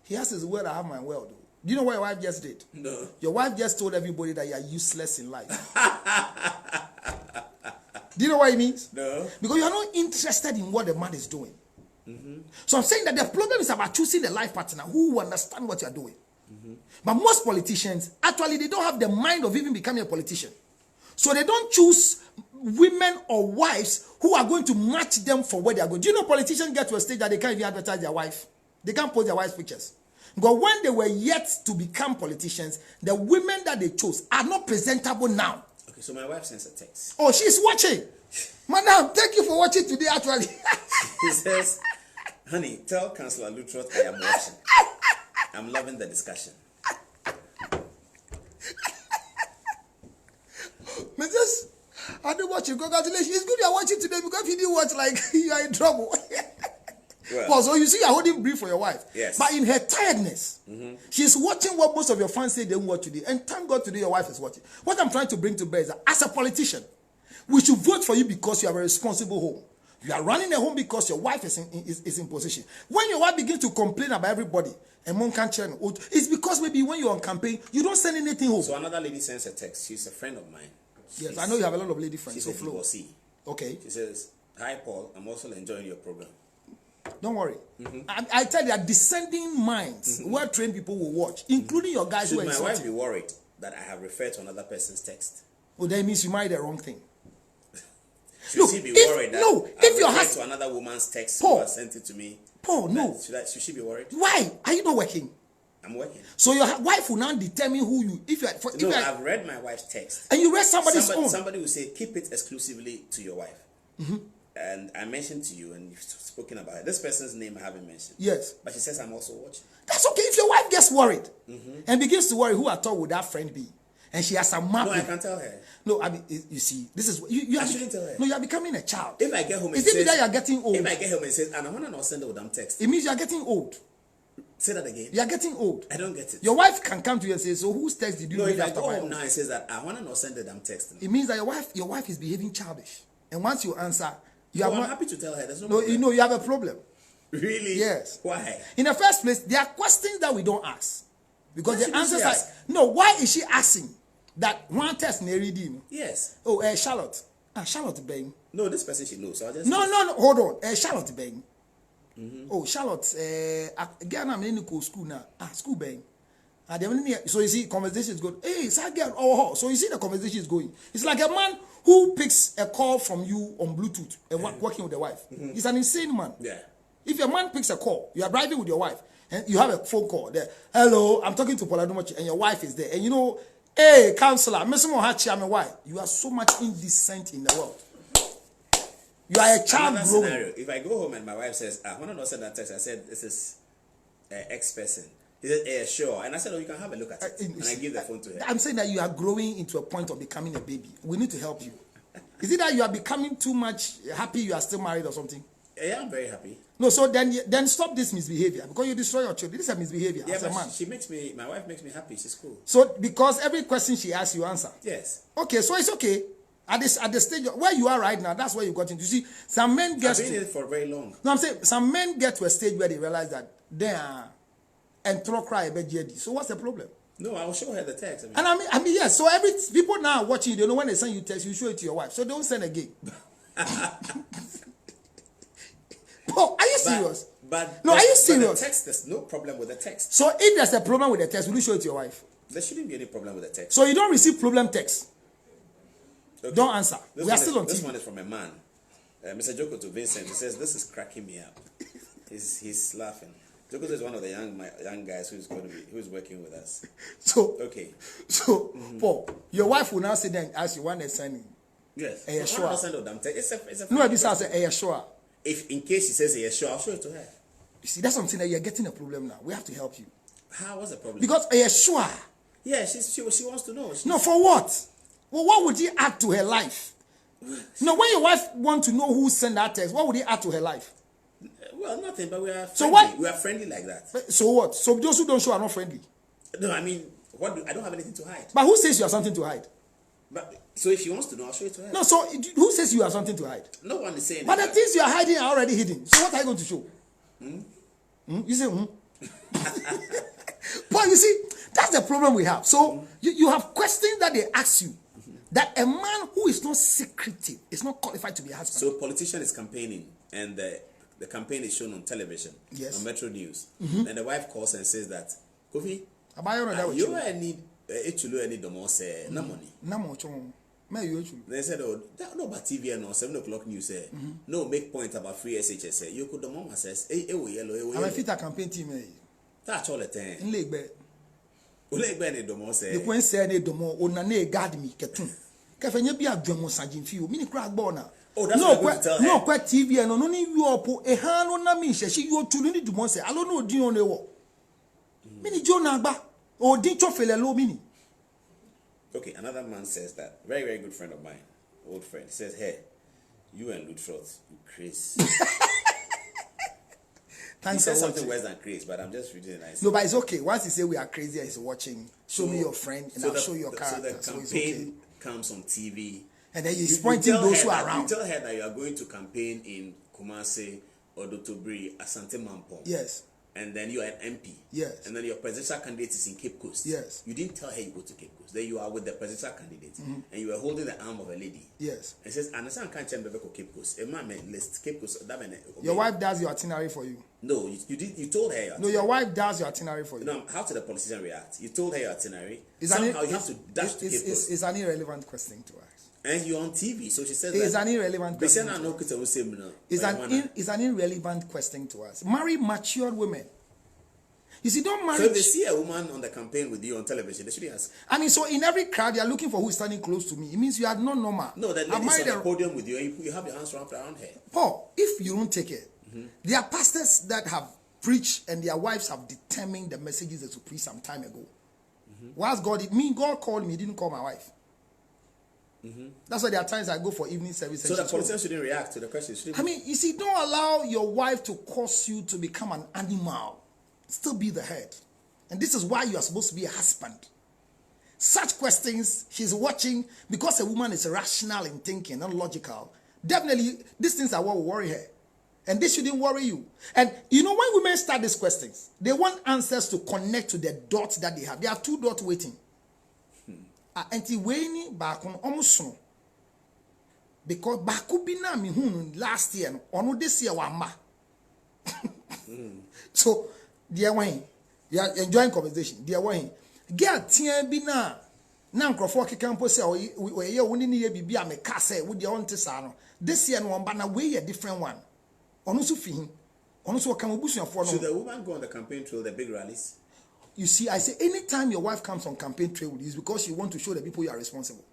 he has his word. I have my word. Do you know what your wife just did? No. Your wife just told everybody that you are useless in life. Do you know what it means? No. Because you are not interested in what the man is doing. So I'm saying that the problem is about choosing the life partner who will understand what you are doing. But most politicians, actually, they don't have the mind of even becoming a politician. So they don't choose women or wives who are going to match them for where they are going. Do you know politicians get to a stage that they can't even advertise their wife? They can't post their wife's pictures. Because when they were yet to become politicians, the women that they chose are not presentable now. Okay, so my wife sends a text. Oh, she's watching. Madam, thank you for watching today, actually. He says, honey, tell Councillor Lutterodt I am watching. I'm loving the discussion. Mrs. I do watch you. Congratulations. It's good you are watching today because if you didn't watch, like, you are in trouble. Well, so you see, you're holding brief for your wife. Yes. But in her tiredness, she's watching what most of your fans say they won't watch today. And thank God today your wife is watching. What I'm trying to bring to bear is that as a politician, we should vote for you because you have a responsible home. You are running a home because your wife is in position. When your wife begins to complain about everybody, it's because maybe when you're on campaign, you don't send anything home. So another lady sends a text. She's a friend of mine. Yes, I know you have a lot of lady friends. She's a divorcee. Okay. She says, hi, Paul. I'm also enjoying your program. Don't worry. I tell you that descending minds, well-trained people will watch, including your guys who are Should my wife be worried that I have referred to another person's text? Well, that means you married the wrong thing. Should she be worried that if your husband to another woman's text Paul, who has sent it to me? Paul, no. Should she be worried? Why? Are you not working? I'm working. So your wife will now determine who you. I've read my wife's text. And you read somebody's own. Somebody will say, keep it exclusively to your wife. And I mentioned to you, and you've spoken about it. This person's name I haven't mentioned. Yes. But she says I'm also watching. That's okay. If your wife gets worried and begins to worry, who at all would that friend be? And she has a map. No, I can't tell her. No, I mean, you see, this is I shouldn't tell her. No, you are becoming a child. If I get home and is it that you are getting old? If I get home and says, and I want to not send a damn text. It means you are getting old. Say that again. You are getting old. I don't get it. Your wife can come to you and say, so whose text did you read after my own? If I go home now and says that I want to not send a damn text. It means that your wife is behaving childish. And once you answer, I'm happy to tell her. There's no problem. You have a problem. Really? Yes. Why? In the first place, there are questions that we don't ask. Because Why the answers should are she ask? no. Why is she asking that one test near Yes. Oh, Charlotte. Charlotte Bang. No, this person she knows. So I just No, hold on. Charlotte Bang. Oh, Charlotte. Again, I'm in the school now. School Bang. So you see, conversation is good. Hey, so girl. Oh, so you see, the conversation is going. It's like a man who picks a call from you on Bluetooth and working with the wife. He's an insane man. Yeah. If a man picks a call, you are driving with your wife, and you have a phone call there. Hello, I'm talking to Poladumachi, and your wife is there. And you know, hey, counselor, Mr. Mohachi, I'm a wife. You are so much indecent in the world. You are a child Another growing. scenario. If I go home and my wife says, when I not send that text, I said, this is X person. He said, sure. And I said, oh, you can have a look at it. And I give the phone to her. I'm saying that you are growing into a point of becoming a baby. We need to help you. Is it that you are becoming too much happy you are still married or something? Yeah, I'm very happy. No, so then stop this misbehavior because you destroy your children. This is a misbehavior as a man. She makes me, my wife makes me happy. She's cool. So because every question she asks, you answer. Yes. Okay, so it's okay. At the stage where you are right now, that's where you got into. You see, some men get I've been in it for very long. No, I'm saying some men get to a stage where they realize that they are and throw cry about JD. So what's the problem? No, I will show her the text. And I mean, yes. So people now are watching. They know when they send you text, you show it to your wife. So don't send again. Paul, are you serious? But are you serious? But the text, there's no problem with the text. So if there's a problem with the text, will you show it to your wife? There shouldn't be any problem with the text. So you don't receive problem text. Okay. Don't answer. We are still on TV. This one is from a man. Mr. Joko to Vincent. He says, this is cracking me up. He's laughing. Joko is one of the young guys who's working with us. So okay. So Paul, your wife will now sit there and ask you when they're signing. Yes. Sure. It's a No, this has a sure. If in case she says sure, I'll show it to her. You see, that's something that you're getting a problem now. We have to help you. How? What's the problem? Because sure. Yeah, she wants to know. No, for what? Well, what would he add to her life? No, when your wife wants to know who sent that text, what would he add to her life? Well, nothing, but we are friendly. So what? We are friendly like that. So what? So those who don't show are not friendly? No, I mean, I don't have anything to hide. But who says you have something to hide? But so if she wants to know, I'll show it to her. No, so who says you have something to hide? No one is saying But that. the things you are hiding are already hidden. So what are you going to show? You say, But you see, that's the problem we have. So you have questions that they ask you that a man who is not secretive is not qualified to be a husband. So a politician is campaigning and the campaign is shown on television, yes, on Metro News. And the wife calls and says that, Kofi, you need any domos, no money. They said, oh, no, but TV and on 7 o'clock news, no make point about free SHS. You could the mama says, yellow. I'm a fit campaign team. That's all the time. In Lake Bear. Lake Bear, domos, the Queen said, Domo, or Nane guard me, Ketun. Café be a drum or Sajin few, mini crack borner. Oh, that's no, what tell no, quite TV and only you are a hand on Namisha. She you to need to monster. I don't know, do you on the wall? Mini Jonaba or did you feel a low mini? Okay, another man says that. Very, very good friend of mine, old friend. He says, hey, you and Lutterodt, you crazy. Thanks he said something worse than crazy, but I'm just reading it nice. No, but it's okay. Once he say we are crazy, he's watching. Show me your friend, and I'll show you your character. So the campaign comes on TV. And then he's pointing those who are around. You tell her that you are going to campaign in Kumasi or Dotobri, Asante Mampong. Yes. And then you are an MP. Yes. And then your presidential candidate is in Cape Coast. Yes. You didn't tell her you go to Cape Coast. Then you are with the presidential candidate. And you are holding the arm of a lady. Yes. And says, and I can't change Cape Coast. A man list Cape Coast. Your wife does your itinerary for you. No, you told her your itinerary. No, your wife does your itinerary for you. No, how did the politician react? You told her your itinerary. Somehow you have to dash to Cape Coast. It's an irrelevant question to us. And you're on TV, so she says it's an irrelevant question. It's an irrelevant question to us. Marry matured women. You see, don't marry. So if they see a woman on the campaign with you on television, they should ask. I mean, so in every crowd, you are looking for who is standing close to me. It means you are not normal. No, the lady's on the podium with you, and you have your hands wrapped around her. Paul, if you don't take it, there are pastors that have preached and their wives have determined the messages that to preach some time ago. Whilst God called me, he didn't call my wife. That's why there are times I go for evening service. So the politician shouldn't react to the question. I mean, you see, don't allow your wife to cause you to become an animal. Still be the head. And this is why you are supposed to be a husband. Such questions, she's watching, because a woman is rational in thinking, not logical. Definitely, these things are what will worry her. And this shouldn't worry you. And you know, when women start these questions, they want answers to connect to the dots that they have. There are 2 dots waiting. Anti weni bakun omusuno. Because bakubina mi hun last year, ono this year wama. So, dear Wayne, you are enjoying conversation. Dear Wayne, get tien bina. Na nkrofo kekampo say we woni ne ye bibia me ka say wo de on tesa no. This year no one na we a different one. Ono so fi hin. Ono so kan obusuafo no. Should the woman go on the campaign trail, the big rallies? You see, I say anytime your wife comes on campaign trail with you, it's because you want to show the people you are responsible.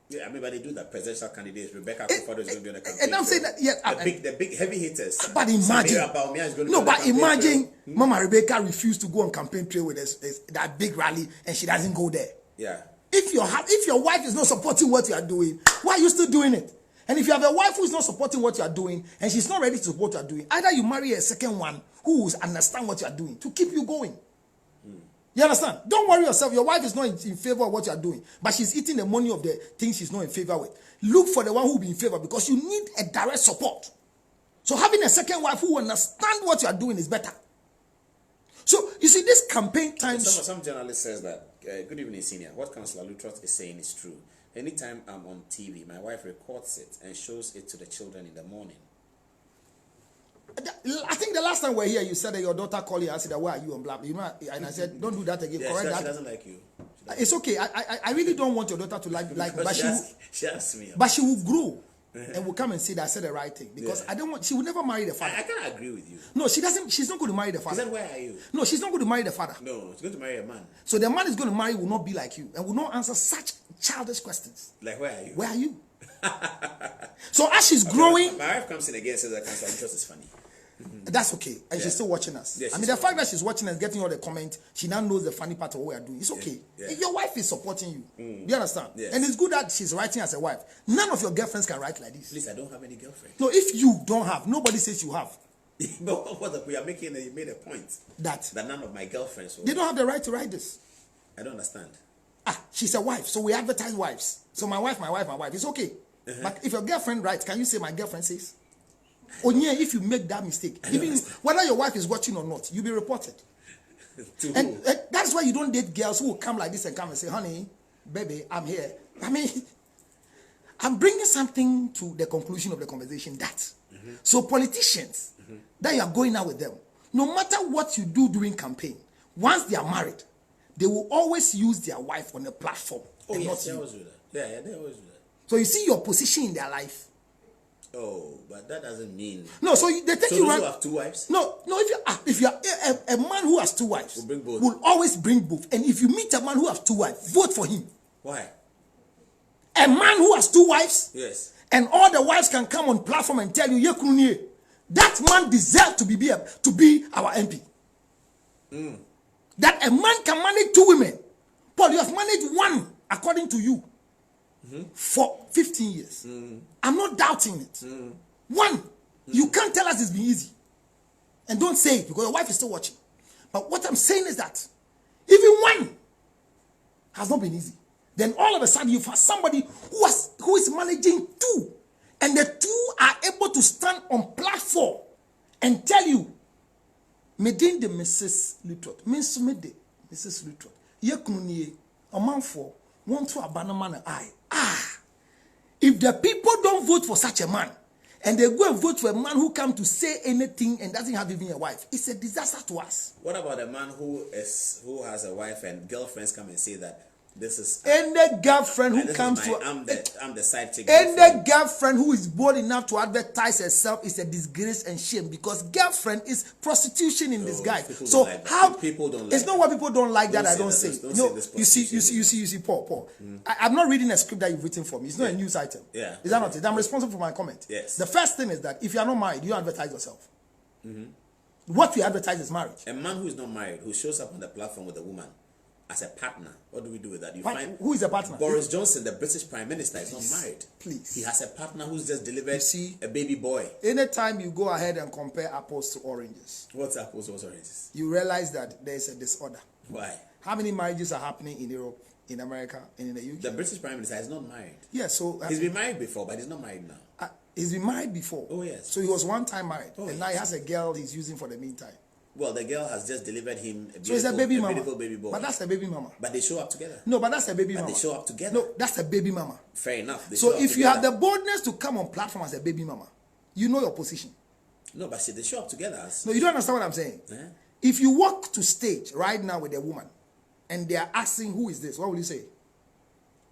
Yeah, I mean, but they do that. Presidential candidates, Rebecca Akufo-Addo is going to be on the campaign. And I'm saying that, yeah, the big heavy hitters. But imagine, imagine, trail. Mama Rebecca refused to go on campaign trail with that big rally, and she doesn't go there. Yeah. If your wife is not supporting what you are doing, why are you still doing it? And if you have a wife who is not supporting what you are doing, and she's not ready to support what you are doing, either you marry a second one who will understand what you are doing to keep you going. You understand? Don't worry yourself. Your wife is not in favor of what you are doing, but she's eating the money of the things she's not in favor with. Look for the one who will be in favor, because you need a direct support. So having a second wife who understands what you are doing is better. So you see, this campaign time. Some journalist says that. Good evening, senior. What Councillor Lutterodt is saying is true. Anytime I'm on TV, my wife records it and shows it to the children in the morning. I think the last time we were here, you said that your daughter called you and said, "Why are you on blah?" You know, and I said, "Don't do that again." Yeah, correct that. She doesn't like you. It's okay. I really don't want your daughter to like, but she asked me. But she will grow and will come and say that I said the right thing, because I don't want. She will never marry the father. I can't agree with you. No, she doesn't. She's not going to marry the father. She said, "Where are you?" No, she's not going to marry the father. No, she's going to marry a man. So the man is going to marry will not be like you and will not answer such childish questions. Like, where are you? Where are you? So as she's growing, my wife comes in again and says that Councillor Lutterodt is funny. That's okay, and she's still watching us. Yeah, I mean, the fact that she's watching us, getting all the comments, she now knows the funny part of what we are doing. It's okay. Yeah. Your wife is supporting you. Do you understand? Yes. And it's good that she's writing as a wife. None of your girlfriends can write like this. Please, I don't have any girlfriend. No, if you don't have, nobody says you have. But what we are making, you made a point That none of my girlfriends. They don't have the right to write this. I don't understand. She's a wife, so we advertise wives. So my wife. It's okay. But if your girlfriend writes, can you say my girlfriend says? Onye, if you make that mistake, even whether your wife is watching or not, you'll be reported. And that's why you don't date girls who will come like this and come and say, "Honey, baby, I'm here." I mean, I'm bringing something to the conclusion of the conversation that so politicians that you are going out with them, no matter what you do during campaign, once they are married, they will always use their wife on a platform. Oh, yes, not they you. always do that. Yeah, they always do that. So you see your position in their life. Oh, but that doesn't mean. No, so they take So you those around. who have 2 wives? No. If you are a man who has 2 wives, Will bring both. will always bring both. And if you meet a man who has 2 wives, vote for him. Why? A man who has 2 wives, Yes. and all the wives can come on platform and tell you, "Yekunye, that man deserves to be our MP." That a man can manage 2 women, Paul, you have managed 1 according to you for 15 years. I'm not doubting it. 1, you can't tell us it's been easy, and don't say it because your wife is still watching. But what I'm saying is that even 1 has not been easy. Then all of a sudden you find somebody who is managing 2, and the 2 are able to stand on platform and tell you, "Medin de Mrs. Lutterodt, Mrs. Lutterodt, Yekunye, a man for want to abandon man I." If the people don't vote for such a man, and they go and vote for a man who come to say anything and doesn't have even a wife, it's a disaster to us. What about a man who has a wife and girlfriends come and say that this is Any girlfriend who comes I'm the side chick. any girlfriend who is bold enough to advertise herself is a disgrace and shame, because girlfriend is prostitution in disguise. So like how people don't like it's not what people don't like that I don't say say. that. No, Don't you say see, Paul. I'm not reading a script that you've written for me. It's not a news item. Yeah. Is that not it? I'm responsible for my comment. Yes. The first thing is that if you are not married, you advertise yourself. What we advertise is marriage. A man who is not married, who shows up on the platform with a woman as a partner, what do we do with that? You find Who is a partner? Boris Johnson, the British Prime Minister, is not married. Please. He has a partner who's just delivered see, a baby boy. Anytime you go ahead and compare apples to oranges, What's apples, what's oranges? you realize that there is a disorder. Why? How many marriages are happening in Europe, in America, and in the UK? The British Prime Minister is not married. Yeah, so He's been married before, but he's not married now. He's been married before. Oh, yes. So he was one time married. Oh, and now he has a girl he's using for the meantime. Well, the girl has just delivered him a beautiful, So he's a baby mama. beautiful baby boy. But that's a baby mama. But they show up together. No, but that's a baby mama. They show up together. No, that's a baby mama. Fair enough. They So show up if you together. have the boldness to come on platform as a baby mama, you know your position. No, but see, they show up together. As, No, you don't understand what I'm saying. Eh? If you walk to stage right now with a woman and they are asking who is this, what will you say?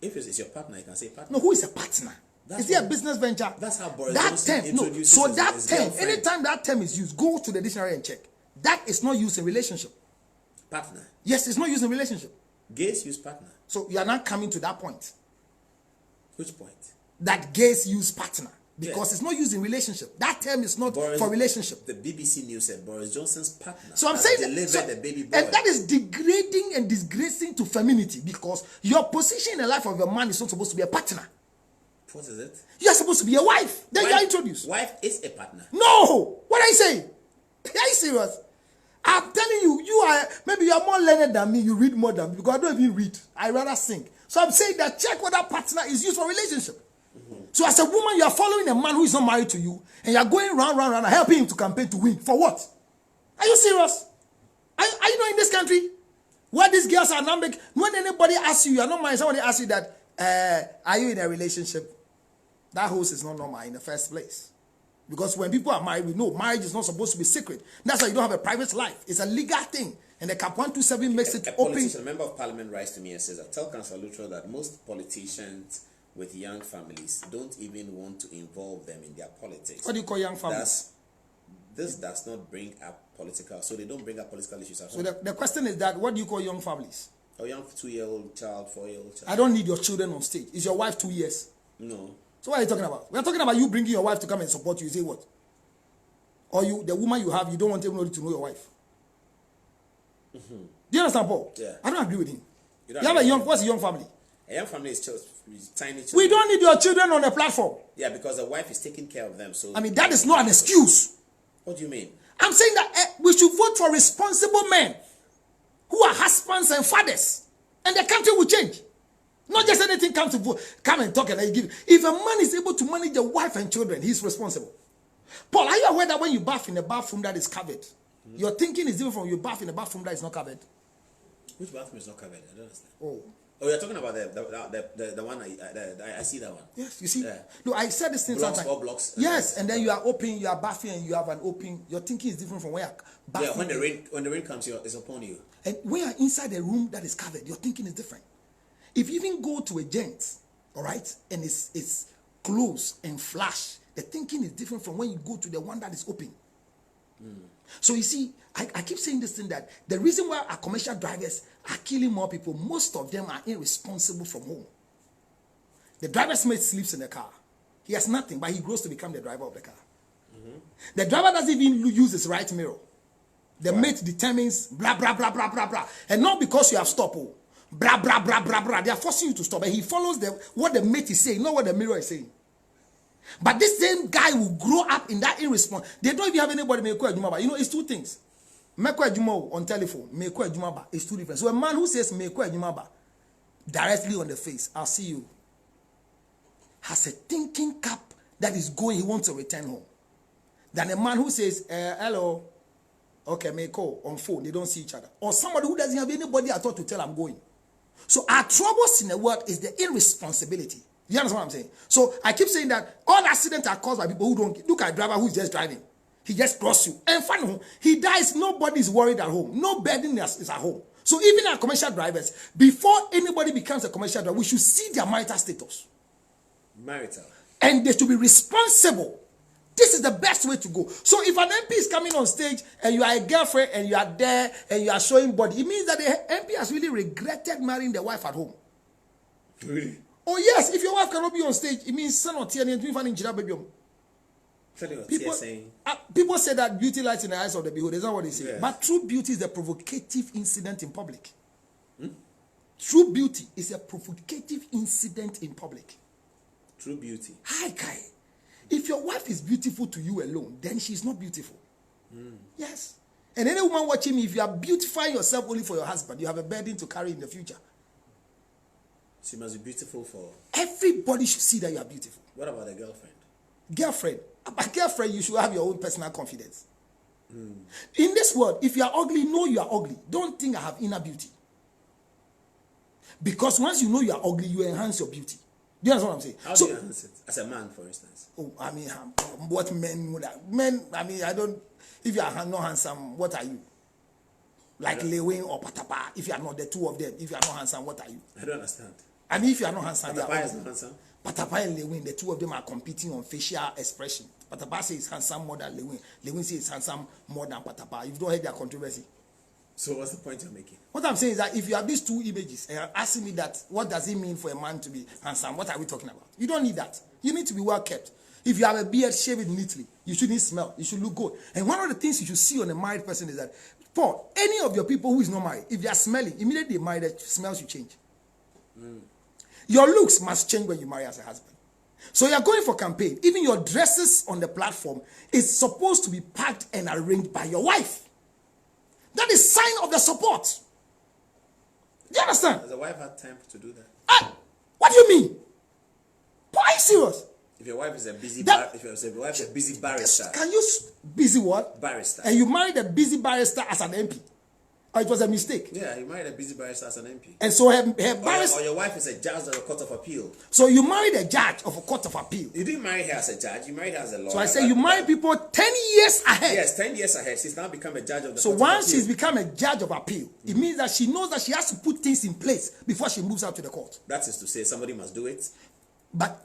If it's your partner, you can say partner. No, who is a partner? That's is it a what- business venture? That's how Boris that Johnson term. No, introduces so his- that his term, girlfriend. anytime that term is used, go to the dictionary and check. That is not used in relationship. Partner. Yes, it's not used in relationship. Gays use partner. So you are not coming to that point. Which point? That gays use partner. Because Yes. it's not used in relationship. That term is not Boris- for relationship. The BBC News said Boris Johnson's partner So I'm has saying delivered so- the baby boy. and that is degrading and disgracing to femininity because your position in the life of a man is not supposed to be a partner. What is it? You are supposed to be a wife. Then you are introduced. Wife is a partner. No! What are you saying? Are you serious? I'm telling you, maybe you are more learned than me. You read more than me because I don't even read. I rather sing. So I'm saying that check whether partner is used for relationship. So as a woman, you are following a man who is not married to you, and you are going round, helping him to campaign to win. For what? Are you serious? Are you not in this country where these girls are not making? When anybody asks you are not married, somebody asks you that, are you in a relationship? That host is not normal in the first place. Because when people are married, we know marriage is not supposed to be secret. That's why you don't have a private life. It's a legal thing. And the Cap 127 makes it A open. politician, a member of parliament, writes to me and says, tell Councillor Lutterodt that most politicians with young families don't even want to involve them in their politics. What do you call young families? This does not bring up political, so they don't bring up political issues at So home. the question is that, what do you call young families? A young 2-year-old child, 4-year-old child. I don't need your children on stage. Is your wife 2 years? No. So what are you talking about? We are talking about you bringing your wife to come and support you. You say what? Or you, the woman you have, you don't want everybody to know your wife. Do you understand, Paul? Yeah. I don't agree with him. You You don't have a agree young, with what's a young family? A young family is tiny children. We don't need your children on the platform. Yeah, because the wife is taking care of them. So I mean, that is not an excuse. what do you mean? I'm saying that we should vote for responsible men who are husbands and fathers, and the country will change. Not just anything comes to vote, come and talk and I give. If a man is able to manage a wife and children, he's responsible. Paul, are you aware that when you bath in a bathroom that is covered, your thinking is different from you bath in a bathroom that is not covered? Which bathroom is not covered? I don't understand. Oh. Oh, you're talking about the one I see that one. Yes, you see. Yeah. No, I said this thing Blocks, sometimes. 4 blocks. Yes, and then you are open, you are bathing, and you have an open. Your thinking is different from where bathing. Yeah, when the rain comes, it's upon you. And when you are inside a room that is covered, your thinking is different. If you even go to a gent, all right, and it's closed and flash, the thinking is different from when you go to the one that is open. So you see, I keep saying this thing that the reason why our commercial drivers are killing more people, most of them are irresponsible from home. The driver's mate sleeps in the car. He has nothing, but he grows to become the driver of the car. The driver doesn't even use his right mirror. The mate determines blah, blah, blah, blah, blah, blah. And not because you have stopped. Oh, blah, blah, blah, blah, blah. They are forcing you to stop. And he follows what the mate is saying, not what the mirror is saying. But this same guy will grow up in that irresponsible. They don't even have anybody make a jumaba. You know, it's two things. Make a jumaba on telephone, make a jumaba. It's two different. So a man who says make a jumaba directly on the face, I'll see you, has a thinking cap that is going, he wants to return home. Than a man who says, hello, okay, make call on phone, they don't see each other. Or somebody who doesn't have anybody at all to tell I'm going. So our troubles in the world is the irresponsibility. You understand what I'm saying? So I keep saying that all accidents are caused by people who don't look at a driver who is just driving. He just crosses you. And finally, he dies. Nobody is worried at home. No burden is at home. So even our commercial drivers, before anybody becomes a commercial driver, we should see their marital status. Marital. And they should be responsible. This is the best way to go. So if an MP is coming on stage and you are a girlfriend and you are there and you are showing body, it means that the MP has really regretted marrying the wife at home. Really? Oh yes, if your wife cannot be on stage, it means son or tear baby. People say that beauty lies in the eyes of the beholder. Is that what they say? Yes. But true beauty is a provocative incident in public. True beauty is a provocative incident in public. True beauty. Hi, Kai. If your wife is beautiful to you alone, then she's not beautiful. Yes. And any woman watching me, if you are beautifying yourself only for your husband, you have a burden to carry in the future. She must be beautiful for... Everybody should see that you are beautiful. What about the girlfriend? girlfriend. But girlfriend, you should have your own personal confidence. In this world, if you are ugly, know you are ugly. Don't think I have inner beauty. Because once you know you are ugly, you enhance your beauty. Do you understand what I'm saying? How do you enhance it? As a man, for instance. Oh, I mean, what men would have? Men, I mean, I don't. If you are not handsome, what are you? Like Lewin or Patapa. If you are not the two of them, if you are not handsome, what are you? I don't understand. I mean, if you are not handsome, Patapa is not handsome. Patapa and Lewin, the two of them are competing on facial expression. Patapa says handsome more than Lewin. Lewin says handsome more than Patapa. You've not heard their controversy. So what's the point you're making? What I'm saying is that if you have these two images and you're asking me that, what does it mean for a man to be handsome? What are we talking about? You don't need that. You need to be well kept. If you have a beard, shave it neatly. You shouldn't smell. You should look good. And one of the things you should see on a married person is that, Paul, any of your people who is not married, if they are smelly, immediately they marry, the smells you change. Your looks must change when you marry as a husband. So you are going for campaign. Even your dresses on the platform is supposed to be packed and arranged by your wife. That is sign of the support. Do you understand? Does the wife have time to do that? What do you mean? Are you serious? If your wife is a busy barrister. Can you busy what? Barrister. And you married a busy barrister as an MP. Or it was a mistake. Yeah, you married a busy barrister as an MP. And so her barrister. Or your wife is a judge of a court of appeal. So you married a judge of a court of appeal. You didn't marry her as a judge. You married her as a lawyer. So I say you marry people 10 years ahead. Yes, 10 years ahead. She's now become a judge of the so court once of appeal. she's become a judge of appeal, it means that she knows that she has to put things in place before she moves out to the court. That is to say, somebody must do it. But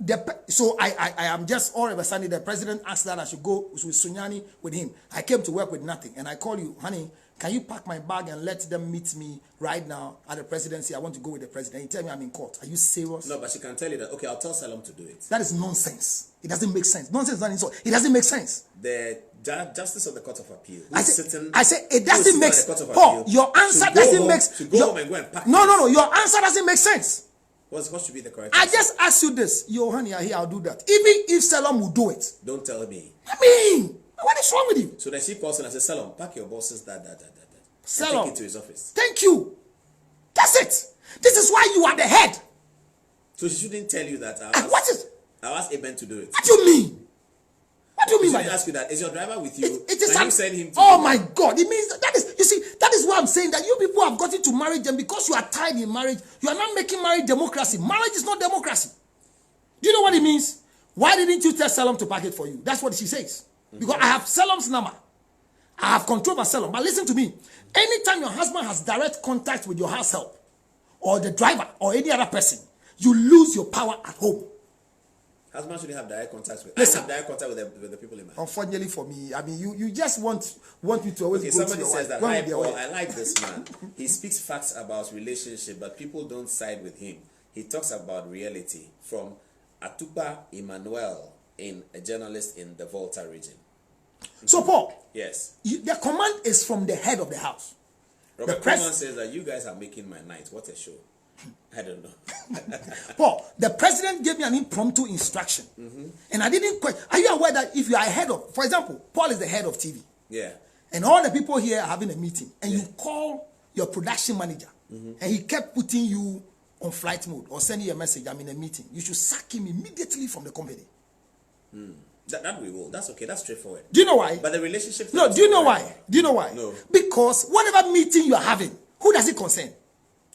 so I am just all of a sudden the president asked that I should go with Sunyani with him. I came to work with nothing, and I call you, honey. Can you pack my bag and let them meet me right now at the presidency? I want to go with the president. You tell me I'm in court. Are you serious? No, but she can tell you that, okay, I'll tell Salom to do it. That is nonsense. It doesn't make sense. Nonsense is not insult. It doesn't make sense. The justice of the court of appeal. I say it doesn't make sense. Paul, your answer doesn't make sense. To go home and go and pack. No. Your answer doesn't make sense. What should be the correct I answer? just asked you this. Yo, honey, I hear I'll do that. Even if Salom will do it. Don't tell me. I mean, what is wrong with you? So then she calls and I says, Salom, pack your bosses, that. Salom. Take it to his office. Thank you. That's it. This is why you are the head. So she shouldn't tell you that. What is? I'll ask Eben to do it. What do you mean? What do you mean by that? that? Ask you that. Is your driver with you? It is Can you send him to oh my God. It means that is, you see, that is what I'm saying, that you people have gotten to marriage, and because you are tied in marriage, you are not making marriage democracy. Marriage is not democracy. Do you know what it means? Why didn't you tell Salom to pack it for you? That's what she says. Because I have Salom's number. I have control over Salom. But listen to me. Anytime your husband has direct contact with your house help, or the driver, or any other person, you lose your power at home. Husband shouldn't have direct contact with. Listen, I have direct contact with the people in my house. Unfortunately for me, I mean, you just want me to always go somebody to your says wife. that, hi Paul, I like this man. He speaks facts about relationship, but people don't side with him. He talks about reality. From Atuba Emmanuel, a journalist in the Volta region. So Paul, yes, the command is from the head of the house. Robert Coleman says that you guys are making my night. What a show. I don't know. Paul, the president gave me an impromptu instruction. And I didn't quite. Are you aware that if you are head of, for example, Paul is the head of TV. Yeah. And all the people here are having a meeting. And you call your production manager. And he kept putting you on flight mode or sending you a message, I'm in a meeting. You should sack him immediately from the company. That we will. That's okay. That's straightforward. Do you know why? But the relationship. No, do you know why? Do you know why? No. Because whatever meeting you are having, who does it concern?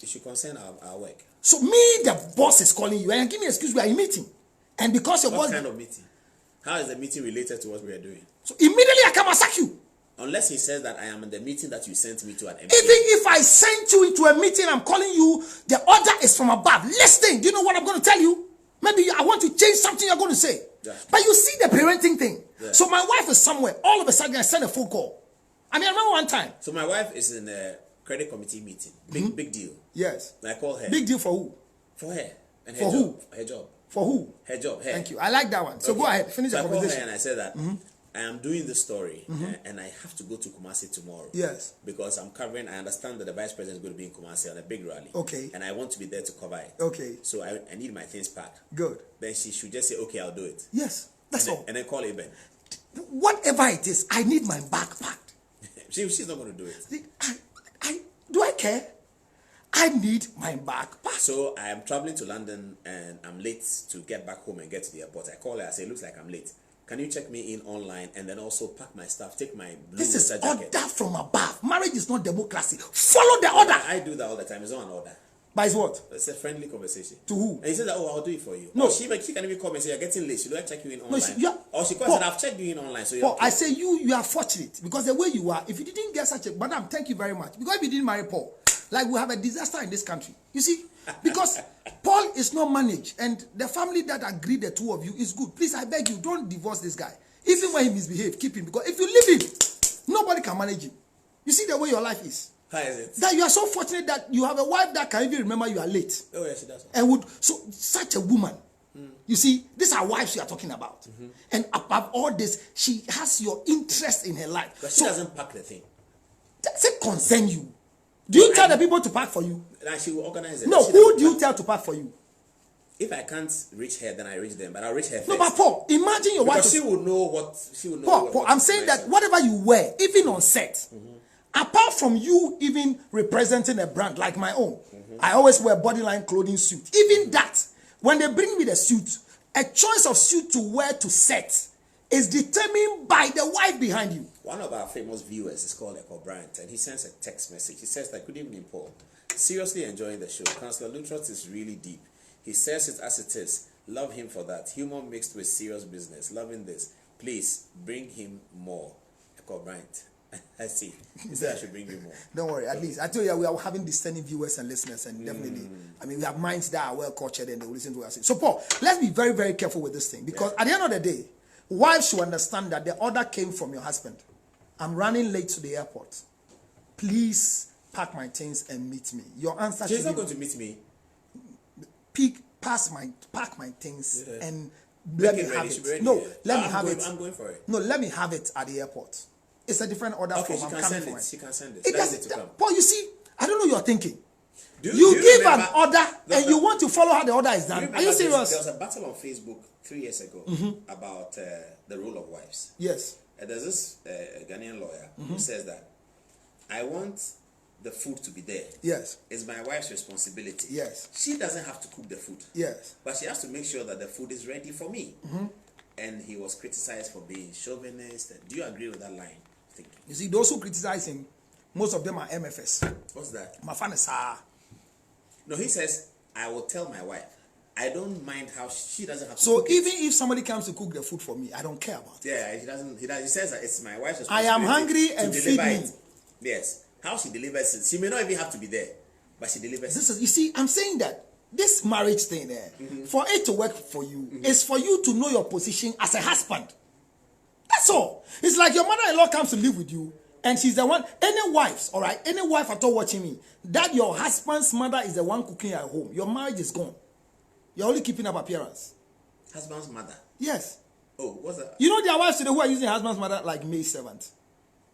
It should concern our work. So me, the boss is calling you and give me an excuse, we are in meeting. And because your boss... What kind of meeting? How is the meeting related to what we are doing? So immediately I come and sack you. Unless he says that I am in the meeting that you sent me to at MP. Even if I sent you into a meeting, I'm calling you, the order is from above. Listen, do you know what I'm going to tell you? Maybe I want to change something you're going to say. Yeah. But you see the parenting thing. Yeah. So my wife is somewhere. All of a sudden, I send a phone call. I mean, I remember one time. So my wife is in a credit committee meeting. Big deal. Yes. And I call her. Big deal for who? For her. And for who? Her job. For who? Her job. Her. Thank you. I like that one. So go ahead. Finish the conversation. I called her and I said that I am doing this story and I have to go to Kumasi tomorrow. Yes. Because I'm covering, I understand that the vice president is going to be in Kumasi on a big rally. Okay. And I want to be there to cover it. Okay. So I need my things packed. Good. Then she should just say, okay, I'll do it. Yes. That's all. And then call Eben. Whatever it is, I need my bag packed. She's not going to do it. Do I care? I need my bag packed. So I am traveling to London and I'm late to get back home and get to the airport. I call her, I say, looks like I'm late. can you check me in online and then also pack my stuff, take my blue This is winter jacket. order from above. Marriage is not democracy. Follow the order. I do that all the time. It's not an order. But it's what? It's a friendly conversation. To who? And he says that, oh, I'll do it for you. No. Or she can even come and say, you're getting late. Should I check you in online? Or she calls Paul, and I've checked you in online. So Paul, I say you are fortunate because the way you are, if you didn't get such a, madam, thank you very much. Because if you didn't marry Paul, like we have a disaster in this country. You see? Because Paul is not managed and the family that agreed the two of you is good. Please, I beg you, don't divorce this guy. Even when he misbehaves, keep him. Because if you leave him, nobody can manage him. You see the way your life is. How is it? That you are so fortunate that you have a wife that can even remember you are late. Oh, yes, she does. And would so such a woman. You see, these are wives you are talking about. And above all this, she has your interest in her life. But she doesn't pack the thing. Does it concern you? Do you tell the people to pack for you? And she will organize it. No, who do you tell to pack for you? If I can't reach her, then I reach them. But I'll reach her first. No, but Paul, imagine your wife. Because she will know what she will know. Paul, I'm saying that whatever you wear, even on set, apart from you even representing a brand like my own, I always wear bodyline clothing suit. Even that, when they bring me the suit, a choice of suit to wear to set is determined by the wife behind you. One of our famous viewers is called Echo Bryant, and he sends a text message. He says that, good evening, Paul. Seriously enjoying the show. Councillor Lutterodt is really deep. He says it as it is. Love him for that. Humor mixed with serious business. Loving this. Please bring him more. Echo Bryant. I see. He said I should bring you more. Don't worry. At least I tell you, we are having discerning viewers and listeners, and definitely, I mean, we have minds that are well cultured and they will listen to us. So, Paul, let's be very, very careful with this thing because at the end of the day, wives should understand that the order came from your husband. I'm running late to the airport. Please pack my things and meet me. Your answer. She's not going to meet me. Pack my things and let me have it. No, let me have it. I'm going for it. No, let me have it at the airport. It's a different order. Okay, from she can send it. She can send it. It doesn't. Paul, you see, I don't know your thinking. Do you give remember, an order and you want to follow how the order is done. Are you serious? There was a battle on Facebook 3 years ago about the role of wives. Yes. There's this Ghanaian lawyer who says that I want the food to be there. Yes. It's my wife's responsibility. Yes. She doesn't have to cook the food. Yes. But she has to make sure that the food is ready for me. And he was criticized for being chauvinist. Do you agree with that line of thinking? You see, those who criticize him, most of them are MFS. What's that? My fan is No, he says, I will tell my wife. I don't mind how she doesn't have to so cook even it. if somebody comes to cook the food for me, I don't care about it. Yeah, he doesn't. He says that it's my wife's I responsibility. am hungry to and deliver feed it. me. Yes. How she delivers it. She may not even have to be there, but she delivers This it. is, you see, I'm saying that this marriage thing there, for it to work for you, is for you to know your position as a husband. That's all. It's like your mother-in-law comes to live with you, and she's the one. Any wives, all right, any wife at all watching me, that your husband's mother is the one cooking at home. Your marriage is gone. You're only keeping up appearance. Husband's mother. Yes. Oh, what's that? You know there are wives today who are using husband's mother like maid servant.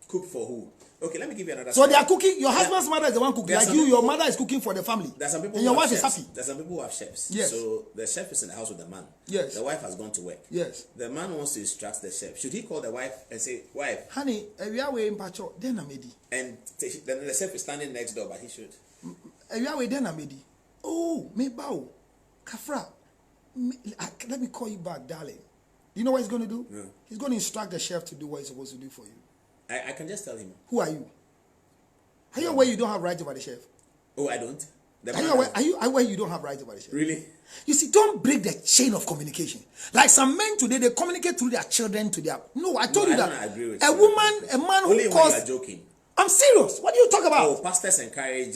Cook for who? Okay, let me give you another. So they are cooking. Your husband's mother is the one cooking. Like you, your mother is cooking for the family. There's some people and your who have wife is chefs. happy. There's some people who have chefs. Yes. So the chef is in the house with the man. Yes. The wife has gone to work. Yes. The man wants to instruct the chef. Should he call the wife and say, wife? Honey, we are waiting pacho. Then I'm ready. And then the chef is standing next door, but he should. We are waiting. Then I'm ready. Oh, me bow, Kafra. Let me call you back, darling. You know what he's going to do? Yeah. He's going to instruct the chef to do what he's supposed to do for you. I can just tell him. Who are you? Are you aware you don't have right over the chef? Oh, I don't. Are you aware you don't have right over the chef? Really? You see, don't break the chain of communication. Like some men today, they communicate through their children to their. No, I told you that. I don't agree with a you. woman, a man Only who when calls. you are joking. I'm serious. What do you talk about? Oh, pastors encourage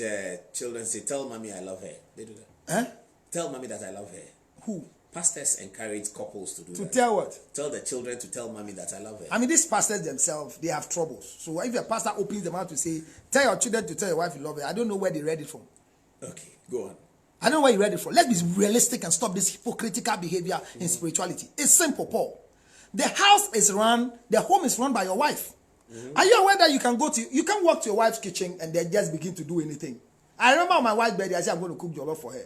children to say, tell mommy I love her. They do that. Huh? Tell mommy that I love her. Who? Pastors encourage couples to do To that. tell what? Tell the children to tell mommy that I love her. I mean, these pastors themselves, they have troubles. So if a pastor opens them out to say, tell your children to tell your wife you love her, I don't know where they read it from. Okay, go on. I don't know where you read it from. Let's be realistic and stop this hypocritical behavior in spirituality. It's simple, Paul. The house is run, the home is run by your wife. Are you aware that you can walk to your wife's kitchen and then just begin to do anything? I remember on my wife's birthday, I said I'm going to cook jollof for her.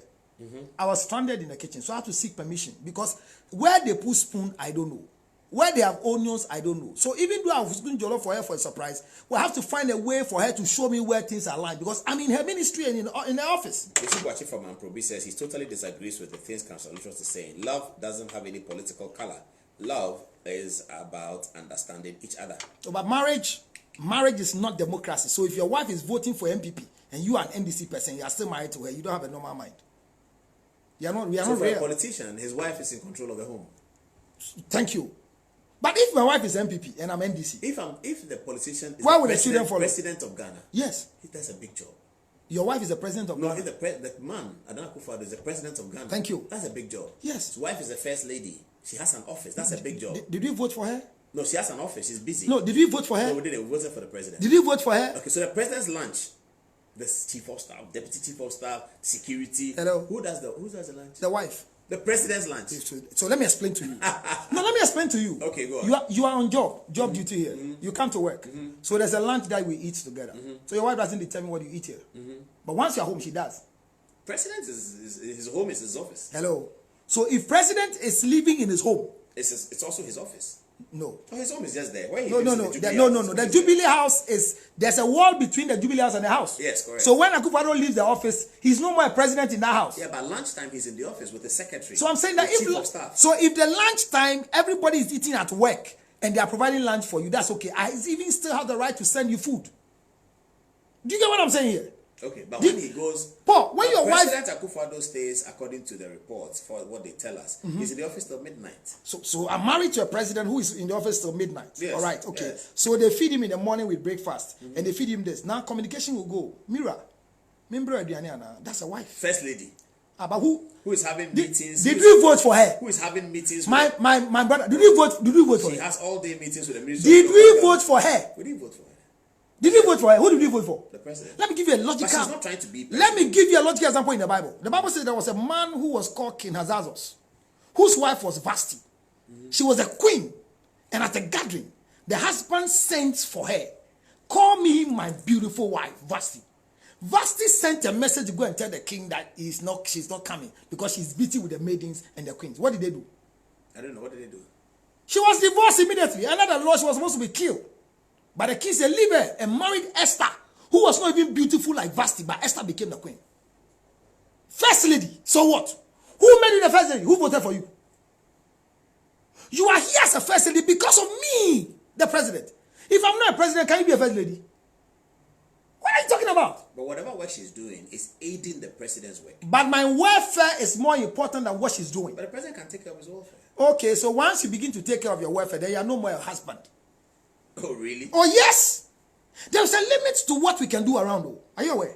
I was stranded in the kitchen, so I had to seek permission because where they put spoon, I don't know. Where they have onions, I don't know. So even though I was doing jollof for her for a surprise, we'll have to find a way for her to show me where things are lying because I'm in her ministry and in the office. Ishibuachi from Amprobi says he totally disagrees with the things Councillor Lutterodt is saying. Love doesn't have any political color. love is about understanding each other. But marriage is not democracy. So if your wife is voting for MPP and you are an NDC person, you are still married to her, you don't have a normal mind. We are not For real. a politician, his wife is in control of the home. Thank you. But if my wife is MPP and I'm NDC, if the politician is why the would the children follow? president of Ghana, yes, that's a big job. Your wife is the president of Ghana. No, if the man, Adana Akufo-Addo, is the president of Ghana. Thank you. That's a big job. Yes. His wife is the first lady. She has an office. That's a big job. Did we vote for her? No, she has an office. She's busy. No, did we vote for her? No, we didn't. We voted for the president. Did we vote for her? Okay, so the president's lunch, the chief of staff, deputy chief of staff, security. Hello. Who does the lunch? The wife. The president's lunch. So let me explain to you. No, let me explain to you. Okay, go on. You are on job duty here. You come to work. So there's a lunch that we eat together. So your wife doesn't determine what you eat here. But once you're home, she does. President is his home is his office. Hello. So if president is living in his home, it's also his office. No. Oh, his home is just there. Where he No. lives The Jubilee House there's a wall between the Jubilee House and the house. Yes, correct. So when Akufo-Addo leaves the office, he's no more a president in that house. Yeah, but lunchtime he's in the office with the secretary. So I'm saying that chief of staff. So if the lunchtime everybody is eating at work and they are providing lunch for you, that's okay. I even still have the right to send you food. Do you get what I'm saying here? Okay, but when he goes, Paul, when your wife, President Akufo-Addo stays, according to the reports, for what they tell us, he's in the office till midnight. so I'm married to a president who is in the office till midnight. Yes, all right, okay. yes. So they feed him in the morning with breakfast, and they feed him this. Now communication will go. Mira, that's a wife. First lady. But who is having meetings? Did we vote for her? Who is having meetings? My brother. Did we vote for her? She has all day meetings with the ministry. Did we vote for her? We didn't vote for her. Did we vote for her? Who did we vote for? The president. Let me give you a logical. But she's not trying to be president. Let me give you a logical example in the Bible. The Bible says there was a man who was called King Hazazos, whose wife was Vashti. She was a queen, and at a gathering, the husband sent for her, "Call me my beautiful wife, Vashti." Vashti sent a message to go and tell the king that she's not coming because she's busy with the maidens and the queens. What did they do? I don't know. What did they do? She was divorced immediately. Under the law, she was supposed to be killed. But the king said, leave her, and married Esther, who was not even beautiful like Vashti, but Esther became the queen. First lady. So what? Who made you the first lady? Who voted for you? You are here as a first lady because of me, the president. If I'm not a president, can you be a first lady? What are you talking about? But whatever work she's doing is aiding the president's work. But my welfare is more important than what she's doing. But the president can take care of his welfare. Okay, so once you begin to take care of your welfare, then you are no more a husband. Oh, really? Oh, yes. There's a limit to what we can do around, though. Are you aware?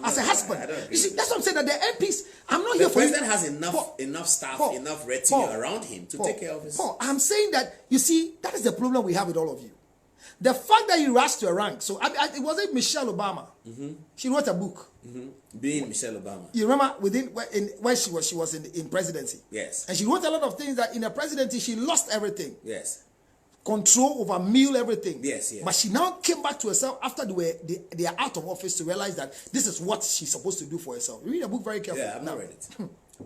As a husband. You see, that's what I'm saying, that the MPs, I'm not here for you. The president has enough staff, enough retinue around him to take care of his... I'm saying that, you see, that is the problem we have with all of you. The fact that you rushed to a rank, so it wasn't Michelle Obama. She wrote a book. Being Michelle Obama. You remember when she was in presidency? Yes. And she wrote a lot of things that in the presidency, she lost everything. Yes. Control over meal, everything. Yes. But she now came back to herself after they are out of office to realize that this is what she's supposed to do for herself. Read the book very carefully. Yeah, I've not read it.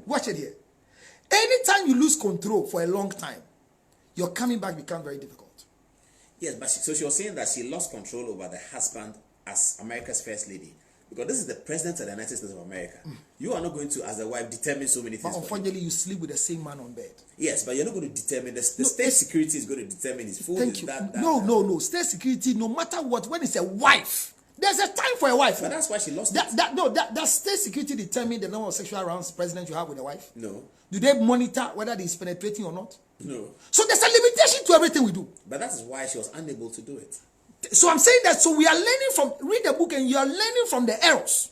Watch it here. Anytime you lose control for a long time, your coming back becomes very difficult. Yes, but so she was saying that she lost control over the husband as America's first lady. Because this is the president of the United States of America. You are not going to, as a wife, determine so many things. But unfortunately, you sleep with the same man on bed. Yes, but you're not going to determine. The state security is going to determine his food. Thank you. No. State security, no matter what, when it's a wife, there's a time for a wife. But that's why she lost it. Does state security determine the number of sexual rounds president you have with a wife? No. Do they monitor whether he's penetrating or not? No. So there's a limitation to everything we do. But that is why she was unable to do it. So I'm saying that, so we are learning from, read the book and you are learning from the errors.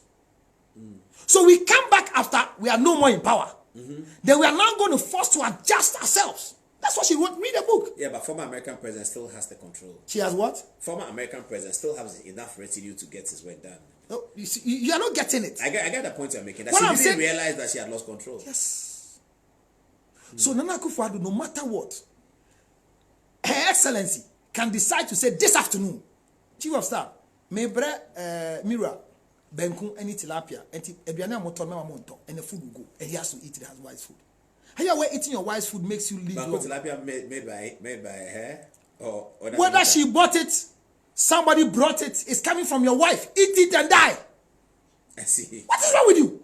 So we come back after we are no more in power. Then we are now going to force to adjust ourselves. That's what she wrote. Read the book. Yeah, but former American president still has the control. She has what? Former American president still has enough retinue to get his work done. No, you see, you are not getting it. I get the point you're making. That What she didn't realize that she had lost control. Yes. So Nana Akufo-Addo, no matter what, Her Excellency can decide to say this afternoon, Chief of Staff, Mebre Mira, Benku, any tilapia, and the food will go, and he has to eat it as wise food. How you aware eating your wise food makes you live long? Tilapia made by her, or whether she bought it, somebody brought it, it's coming from your wife. Eat it and die. I see. What is wrong with you?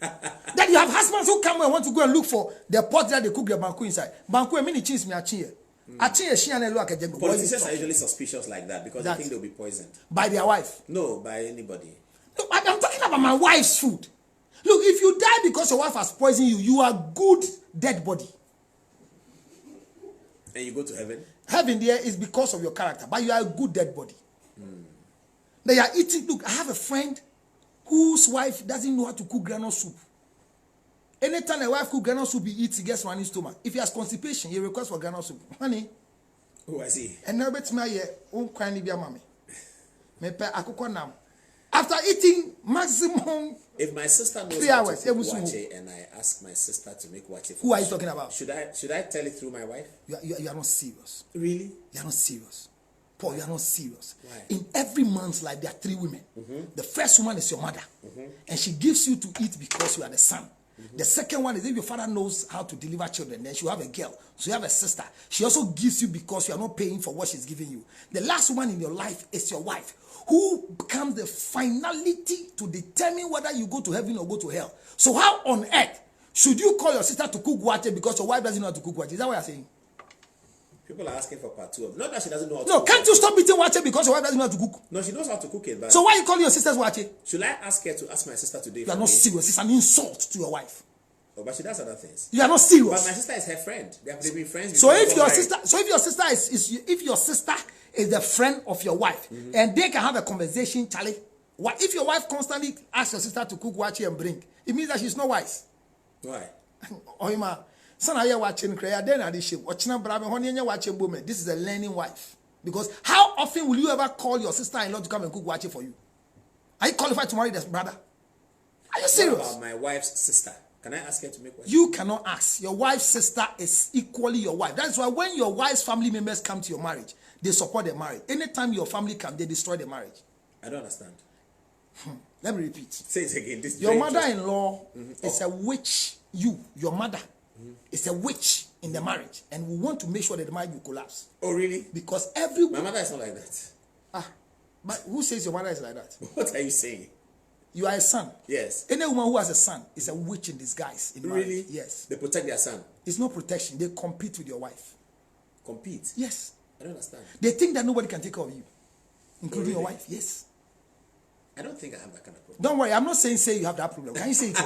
That you have husbands who come and want to go and look for the pot that they cook the banku inside. Banku, I mean, it cheese me a cheer. Politicians are usually suspicious like that because they think they'll be poisoned. By their wife? No, by anybody. No, I'm talking about my wife's food. Look, if you die because your wife has poisoned you, you are good dead body. And you go to heaven? Heaven there is because of your character, but you are a good dead body. They are eating. Look, I have a friend whose wife doesn't know how to cook granite soup. Anytime a wife cooks granite soup, he eats, he gets running stomach. If he has constipation, he requests for granite soup. Honey. Oh, I see. And now bet me here, crying be a mommy. Me pe akoko nam. After eating maximum. If my sister knows how to cook wache and I ask my sister to make wache for who are you talking about? Should I tell it through my wife? You are not serious. Really? You are not serious. Paul, you are not serious. Why? In every man's life, there are 3 women. The first woman is your mother. And she gives you to eat because you are the son. The second one is if your father knows how to deliver children, then she will have a girl. So you have a sister. She also gives you because you are not paying for what she's giving you. The last one in your life is your wife, who becomes the finality to determine whether you go to heaven or go to hell. So how on earth should you call your sister to cook water because your wife doesn't know how to cook water? Is that what you're saying? People are asking for part 2 of. Not that she doesn't know how to No, cook. can't you stop eating water because your wife doesn't know how to cook? No, she knows how to cook it. But so why are you calling your sister's water? Should I ask her to ask my sister today? You are not serious. It's an insult to your wife. Oh, but she does other things. You are not serious. But my sister is her friend. They've been friends. So if your sister is the friend of your wife, and they can have a conversation, Charlie. What if your wife constantly asks your sister to cook, watch and bring? It means that she's not wise. Why? Son, I watching prayer. Then I this is a learning wife. Because how often will you ever call your sister-in-law to come and cook watch for you? Are you qualified to marry this brother? Are you serious? What about my wife's sister? Can I ask her to make watch? You cannot ask. Your wife's sister is equally your wife. That's why when your wife's family members come to your marriage, they support the marriage. Anytime your family comes, they destroy the marriage. I don't understand. Let me repeat. Say it again. This your mother-in-law is a witch. Your mother is a witch in the marriage, and we want to make sure that the marriage will collapse. Oh, really? Because my mother is not like that. But who says your mother is like that? What are you saying? You are a son. Yes. Any woman who has a son is a witch in disguise. In really? Marriage. Yes. They protect their son. It's not protection. They compete with your wife. Compete? Yes. I don't understand. They think that nobody can take care of you, including your wife. Yes. I don't think I have that kind of problem. Don't worry. I'm not saying you have that problem. Can you say it?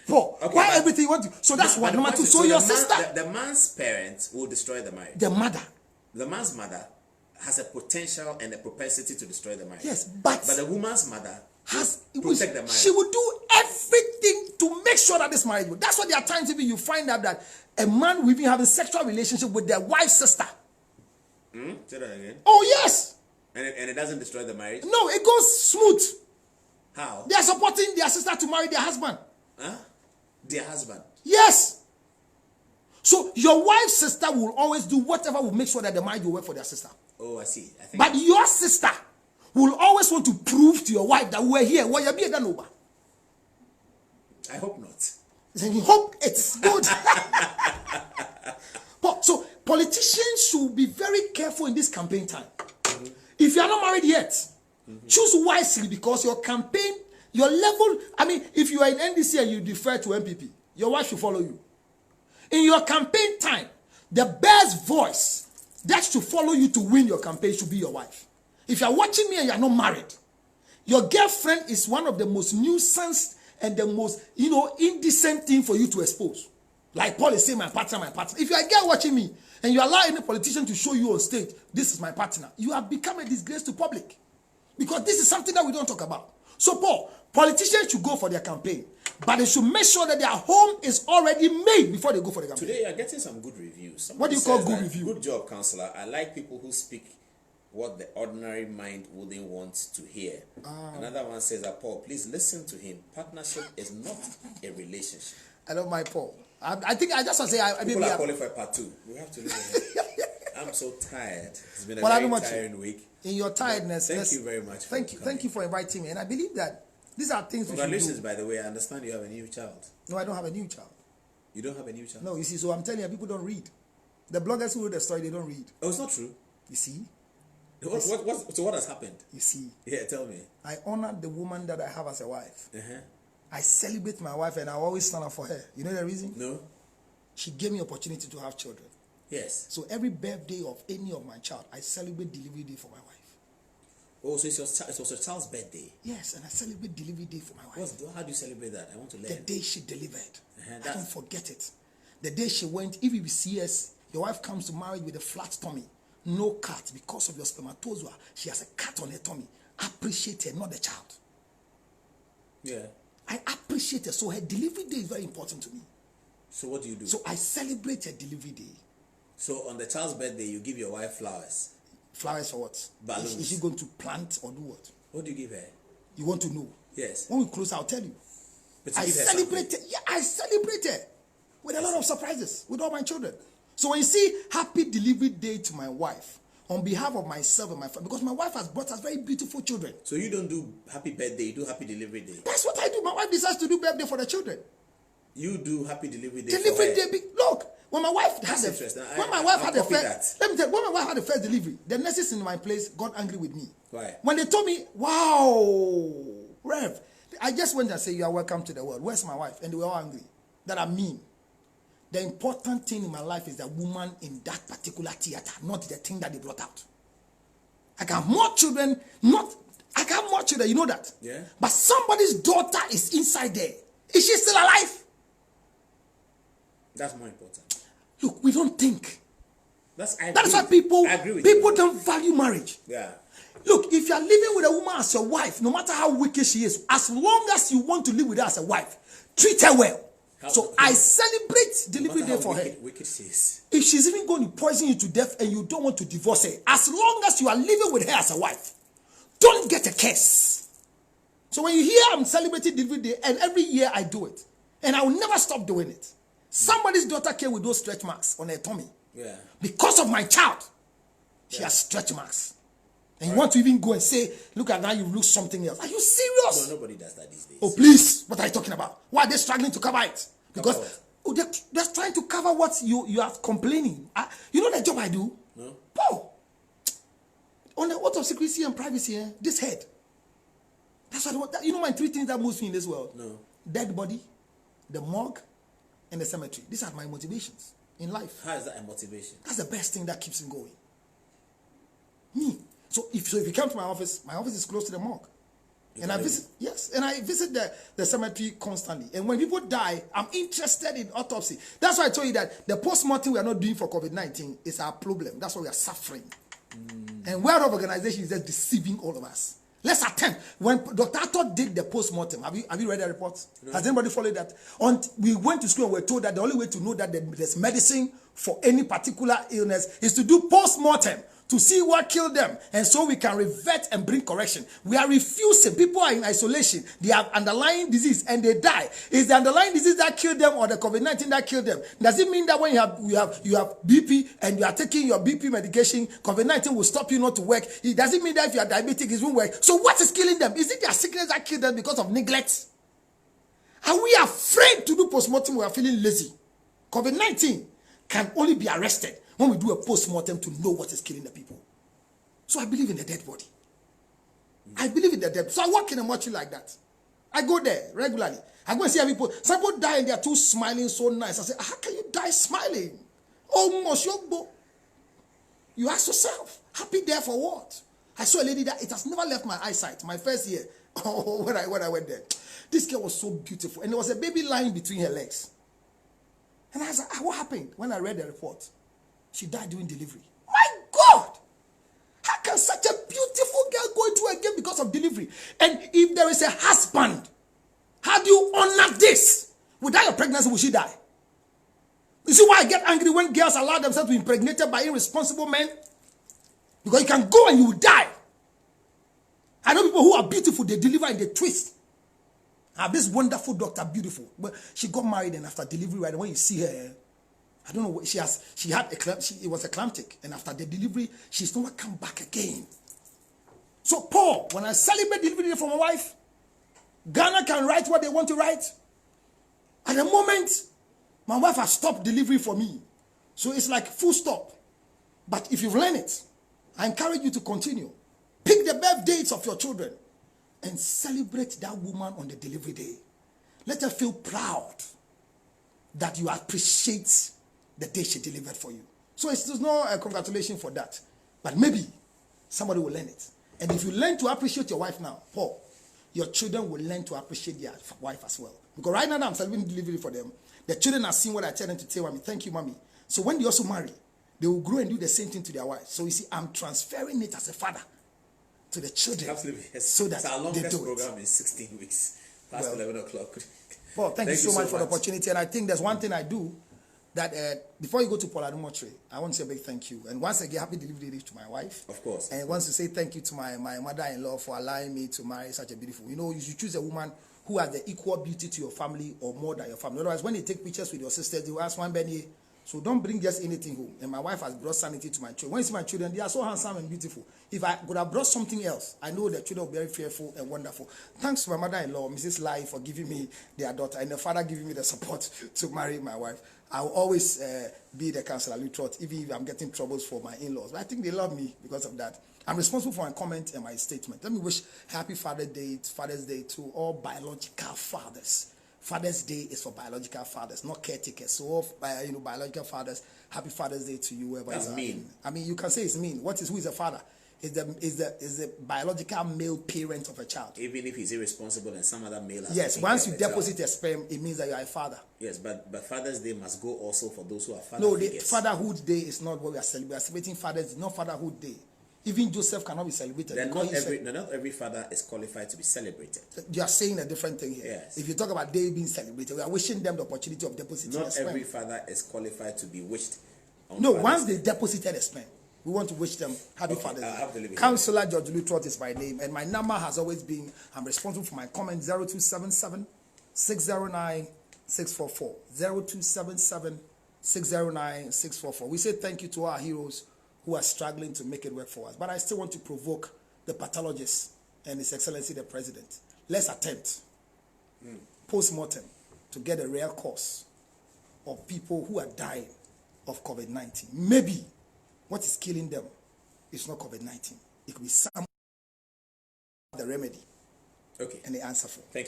Paul, okay, why everything you want to? So that's one. Number 2. So your sister, the man's parents will destroy the marriage. The mother. The man's mother has a potential and a propensity to destroy the marriage. Yes, but the woman's mother has protect the marriage. She will do everything to make sure that this marriage will. That's why there are times even you find out that a man will be having sexual relationship with their wife's sister. Say that again. Oh yes. And it doesn't destroy the marriage? No, it goes smooth. How? They are supporting their sister to marry their husband. Huh? Their husband? Yes. So your wife's sister will always do whatever will make sure that the marriage will work for their sister. Oh, I see. But your sister will always want to prove to your wife that we're here. Well, you're being done over. I hope not. You hope it's good. So politicians should be very careful in this campaign time. If you are not married yet, choose wisely, because your campaign, your level, if you are in NDC and you defer to MPP, your wife should follow you. In your campaign time, the best voice that should follow you to win your campaign should be your wife. If you are watching me and you are not married, your girlfriend is one of the most nuisance and the most, indecent thing for you to expose. Like Paul is saying, my partner, my partner. If you are a girl watching me and you allow any politician to show you on stage, this is my partner, you have become a disgrace to public. Because this is something that we don't talk about. So Paul, politicians should go for their campaign, but they should make sure that their home is already made before they go for the campaign. Today you are getting some good reviews. Somebody what do you call good review? Good job, counselor. I like people who speak what the ordinary mind wouldn't want to hear. Another one says that, Paul, please listen to him. Partnership is not a relationship. I don't mind Paul. I think I just want to say people are calling for a part 2. We have to leave it. I'm so tired. It's been a very tiring week. In your tiredness, thank you very much. Thank you for inviting me. And I believe that these are things. Congratulations, by the way. I understand you have a new child. No, I don't have a new child. You don't have a new child? No, you see, so I'm telling you, people don't read. The bloggers who wrote the story, they don't read. Oh, it's not true. You see? So what has happened? You see? Yeah, tell me. I honor the woman that I have as a wife. I celebrate my wife and I always stand up for her. You know the reason? No. She gave me opportunity to have children. Yes. So every birthday of any of my child, I celebrate delivery day for my wife. Oh, so it was your child's birthday? Yes, and I celebrate delivery day for my wife. How do you celebrate that? I want to learn. The day she delivered. I That's- don't forget it. The day she went, if you see us, your wife comes to marriage with a flat tummy, no cut because of your spermatozoa. She has a cut on her tummy. Appreciate her, not the child. Yeah. I appreciate her. So her delivery day is very important to me. So what do you do? So I celebrate her delivery day. So on the child's birthday, you give your wife flowers. Flowers for what? Balloons. Is she going to plant or do what? What do you give her? You want to know? Yes. When we close, I'll tell you. But you I give her celebrate it. Yeah, I celebrate it with a lot of surprises with all my children. So when you see happy delivery day to my wife on behalf of myself and my family, because my wife has brought us very beautiful children. So you don't do happy birthday, you do happy delivery day. That's what I do. My wife decides to do birthday for the children. You do happy delivery day. Delivery for her. day. Look, when my wife That's had interesting. when my wife I'll had the copy first, that. let me tell you, when my wife had the first delivery, the nurses in my place got angry with me. Why? When they told me, "Wow, Rev," I just went and said, "You are welcome to the world. Where's my wife?" And they were all angry that I'm mean. The important thing in my life is the woman in that particular theater, not the thing that they brought out. I can have more children, I can have more children, you know that. Yeah. But somebody's daughter is inside there. Is she still alive? That's more important. Look, we don't think. That is why people you. don't value marriage. Yeah. Look, if you are living with a woman as your wife, no matter how wicked she is, as long as you want to live with her as a wife, treat her well. So I celebrate delivery day for her. Wicked she is. If she's even going to poison you to death and you don't want to divorce her, as long as you are living with her as a wife, don't get a curse. So when you hear I'm celebrating delivery day, and every year I do it, and I will never stop doing it. Somebody's daughter came with those stretch marks on her tummy. Yeah. Because of my child, she has stretch marks. And you want to even go and say, "Look at now, you look something else." Are you serious? No, nobody does that these days. Oh, please. What are you talking about? Why are they struggling to cover it? Because they're trying to cover what you are complaining. You know the job I do? No. Oh. On the oath of secrecy and privacy, this head. That's what you know my three things that moves me in this world. No. Dead body, the morgue, and the cemetery. These are my motivations in life. How is that a motivation? That's the best thing that keeps me going. Me. So if you come to my office is close to the morgue. And I visit the cemetery constantly. And when people die, I'm interested in autopsy. That's why I told you that the post-mortem we are not doing for COVID-19 is our problem. That's why we are suffering. And World Health Organization is just deceiving all of us. Let's attempt. When Dr. Ato did the post-mortem, have you read the report? No. Has anybody followed that? We went to school and we were told that the only way to know that there's medicine for any particular illness is to do post-mortem, to see what killed them, and so we can revert and bring correction. We are refusing. People are in isolation. They have underlying disease and they die. Is the underlying disease that killed them or the COVID-19 that killed them? Does it mean that when you have BP and you are taking your BP medication, COVID-19 will stop you not to work? It doesn't mean that if you are diabetic, it won't work. So what is killing them? Is it their sickness that killed them because of neglect? Are we afraid to do postmortem? We are feeling lazy. COVID-19 can only be arrested when we do a post-mortem to know what is killing the people. So I believe in the dead body. I believe in the dead. So I work in a mortuary like that. I go there regularly. I go and see people. Some people die and they are too smiling, so nice. I say, how can you die smiling? Oh, Moshogbo. You ask yourself, happy there for what? I saw a lady that it has never left my eyesight. My first year, when I went there. This girl was so beautiful. And there was a baby lying between her legs. And I was like, what happened? When I read the report, she died during delivery. My God! How can such a beautiful girl go into a game because of delivery? And if there is a husband, how do you honor this? Without your pregnancy, will she die? You see why I get angry when girls allow themselves to be impregnated by irresponsible men? Because you can go and you will die. I know people who are beautiful, they deliver and they twist. I have this wonderful doctor, beautiful. But she got married and after delivery, right, when you see her, I don't know what it was a eclamptic, and after the delivery, she's never come back again. So Paul, when I celebrate delivery for my wife, Ghana can write what they want to write. At the moment, my wife has stopped delivery for me. So it's like full stop. But if you've learned it, I encourage you to continue. Pick the birth dates of your children and celebrate that woman on the delivery day. Let her feel proud that you appreciate the day she delivered for you. So it's no congratulations for that. But maybe somebody will learn it. And if you learn to appreciate your wife now, Paul, your children will learn to appreciate their wife as well. Because right now I'm celebrating delivery for them. The children are seeing what I tell them to tell mommy, thank you, mommy. So when they also marry, they will grow and do the same thing to their wives. So you see, I'm transferring it as a father to the children. Absolutely. Yes. So that our they longest do program it. is 16 weeks, past 11 o'clock. Paul, thank you so much for the opportunity. And I think there's one thing I do that before you go to Paul Adumotre, I want to say a big thank you. And once again, happy delivery to my wife. Of course. And once to say thank you to my mother-in-law for allowing me to marry such a beautiful. You know, you should choose a woman who has the equal beauty to your family or more than your family. Otherwise, when they take pictures with your sisters, they will ask one Benny. So don't bring just anything home. And my wife has brought sanity to my children. When you see my children, they are so handsome and beautiful. If I could have brought something else, I know the children will be very fearful and wonderful. Thanks to my mother-in-law, Mrs. Lai, for giving me their daughter, and the father giving me the support to marry my wife. I will always be the counselor, Lutterodt, even if I'm getting troubles for my in-laws. But I think they love me because of that. I'm responsible for my comment and my statement. Let me wish happy Father's Day to all biological fathers. Father's Day is for biological fathers, not caretakers. So, all biological fathers, happy Father's Day to you. That's mean. I mean, you can say it's mean. Who is a father? Is the biological male parent of a child. Even if he's irresponsible and some other male has yes, once you deposit a sperm, it means that you are a father. Yes, but Father's Day must go also for those who are father figures. No, the Fatherhood Day is not what we are celebrating. We are celebrating Father's Day, not Fatherhood Day. Even Joseph cannot be celebrated. Then not every father is qualified to be celebrated. You are saying a different thing here. Yes. If you talk about day being celebrated, we are wishing them the opportunity of depositing a sperm. Not every father is qualified to be wished. No, once they deposited a sperm, we want to wish them happy Father's Day. Councillor George Lutterodt is my name, and my number has always been, I'm responsible for my comment, 0277 609 644. 0277 609 644. We say thank you to our heroes who are struggling to make it work for us. But I still want to provoke the pathologist and His Excellency the President. Let's attempt post-mortem to get a real cause of people who are dying of COVID-19. Maybe what is killing them is not COVID-19. It could be some the remedy. Okay. And the answer for. Thank you.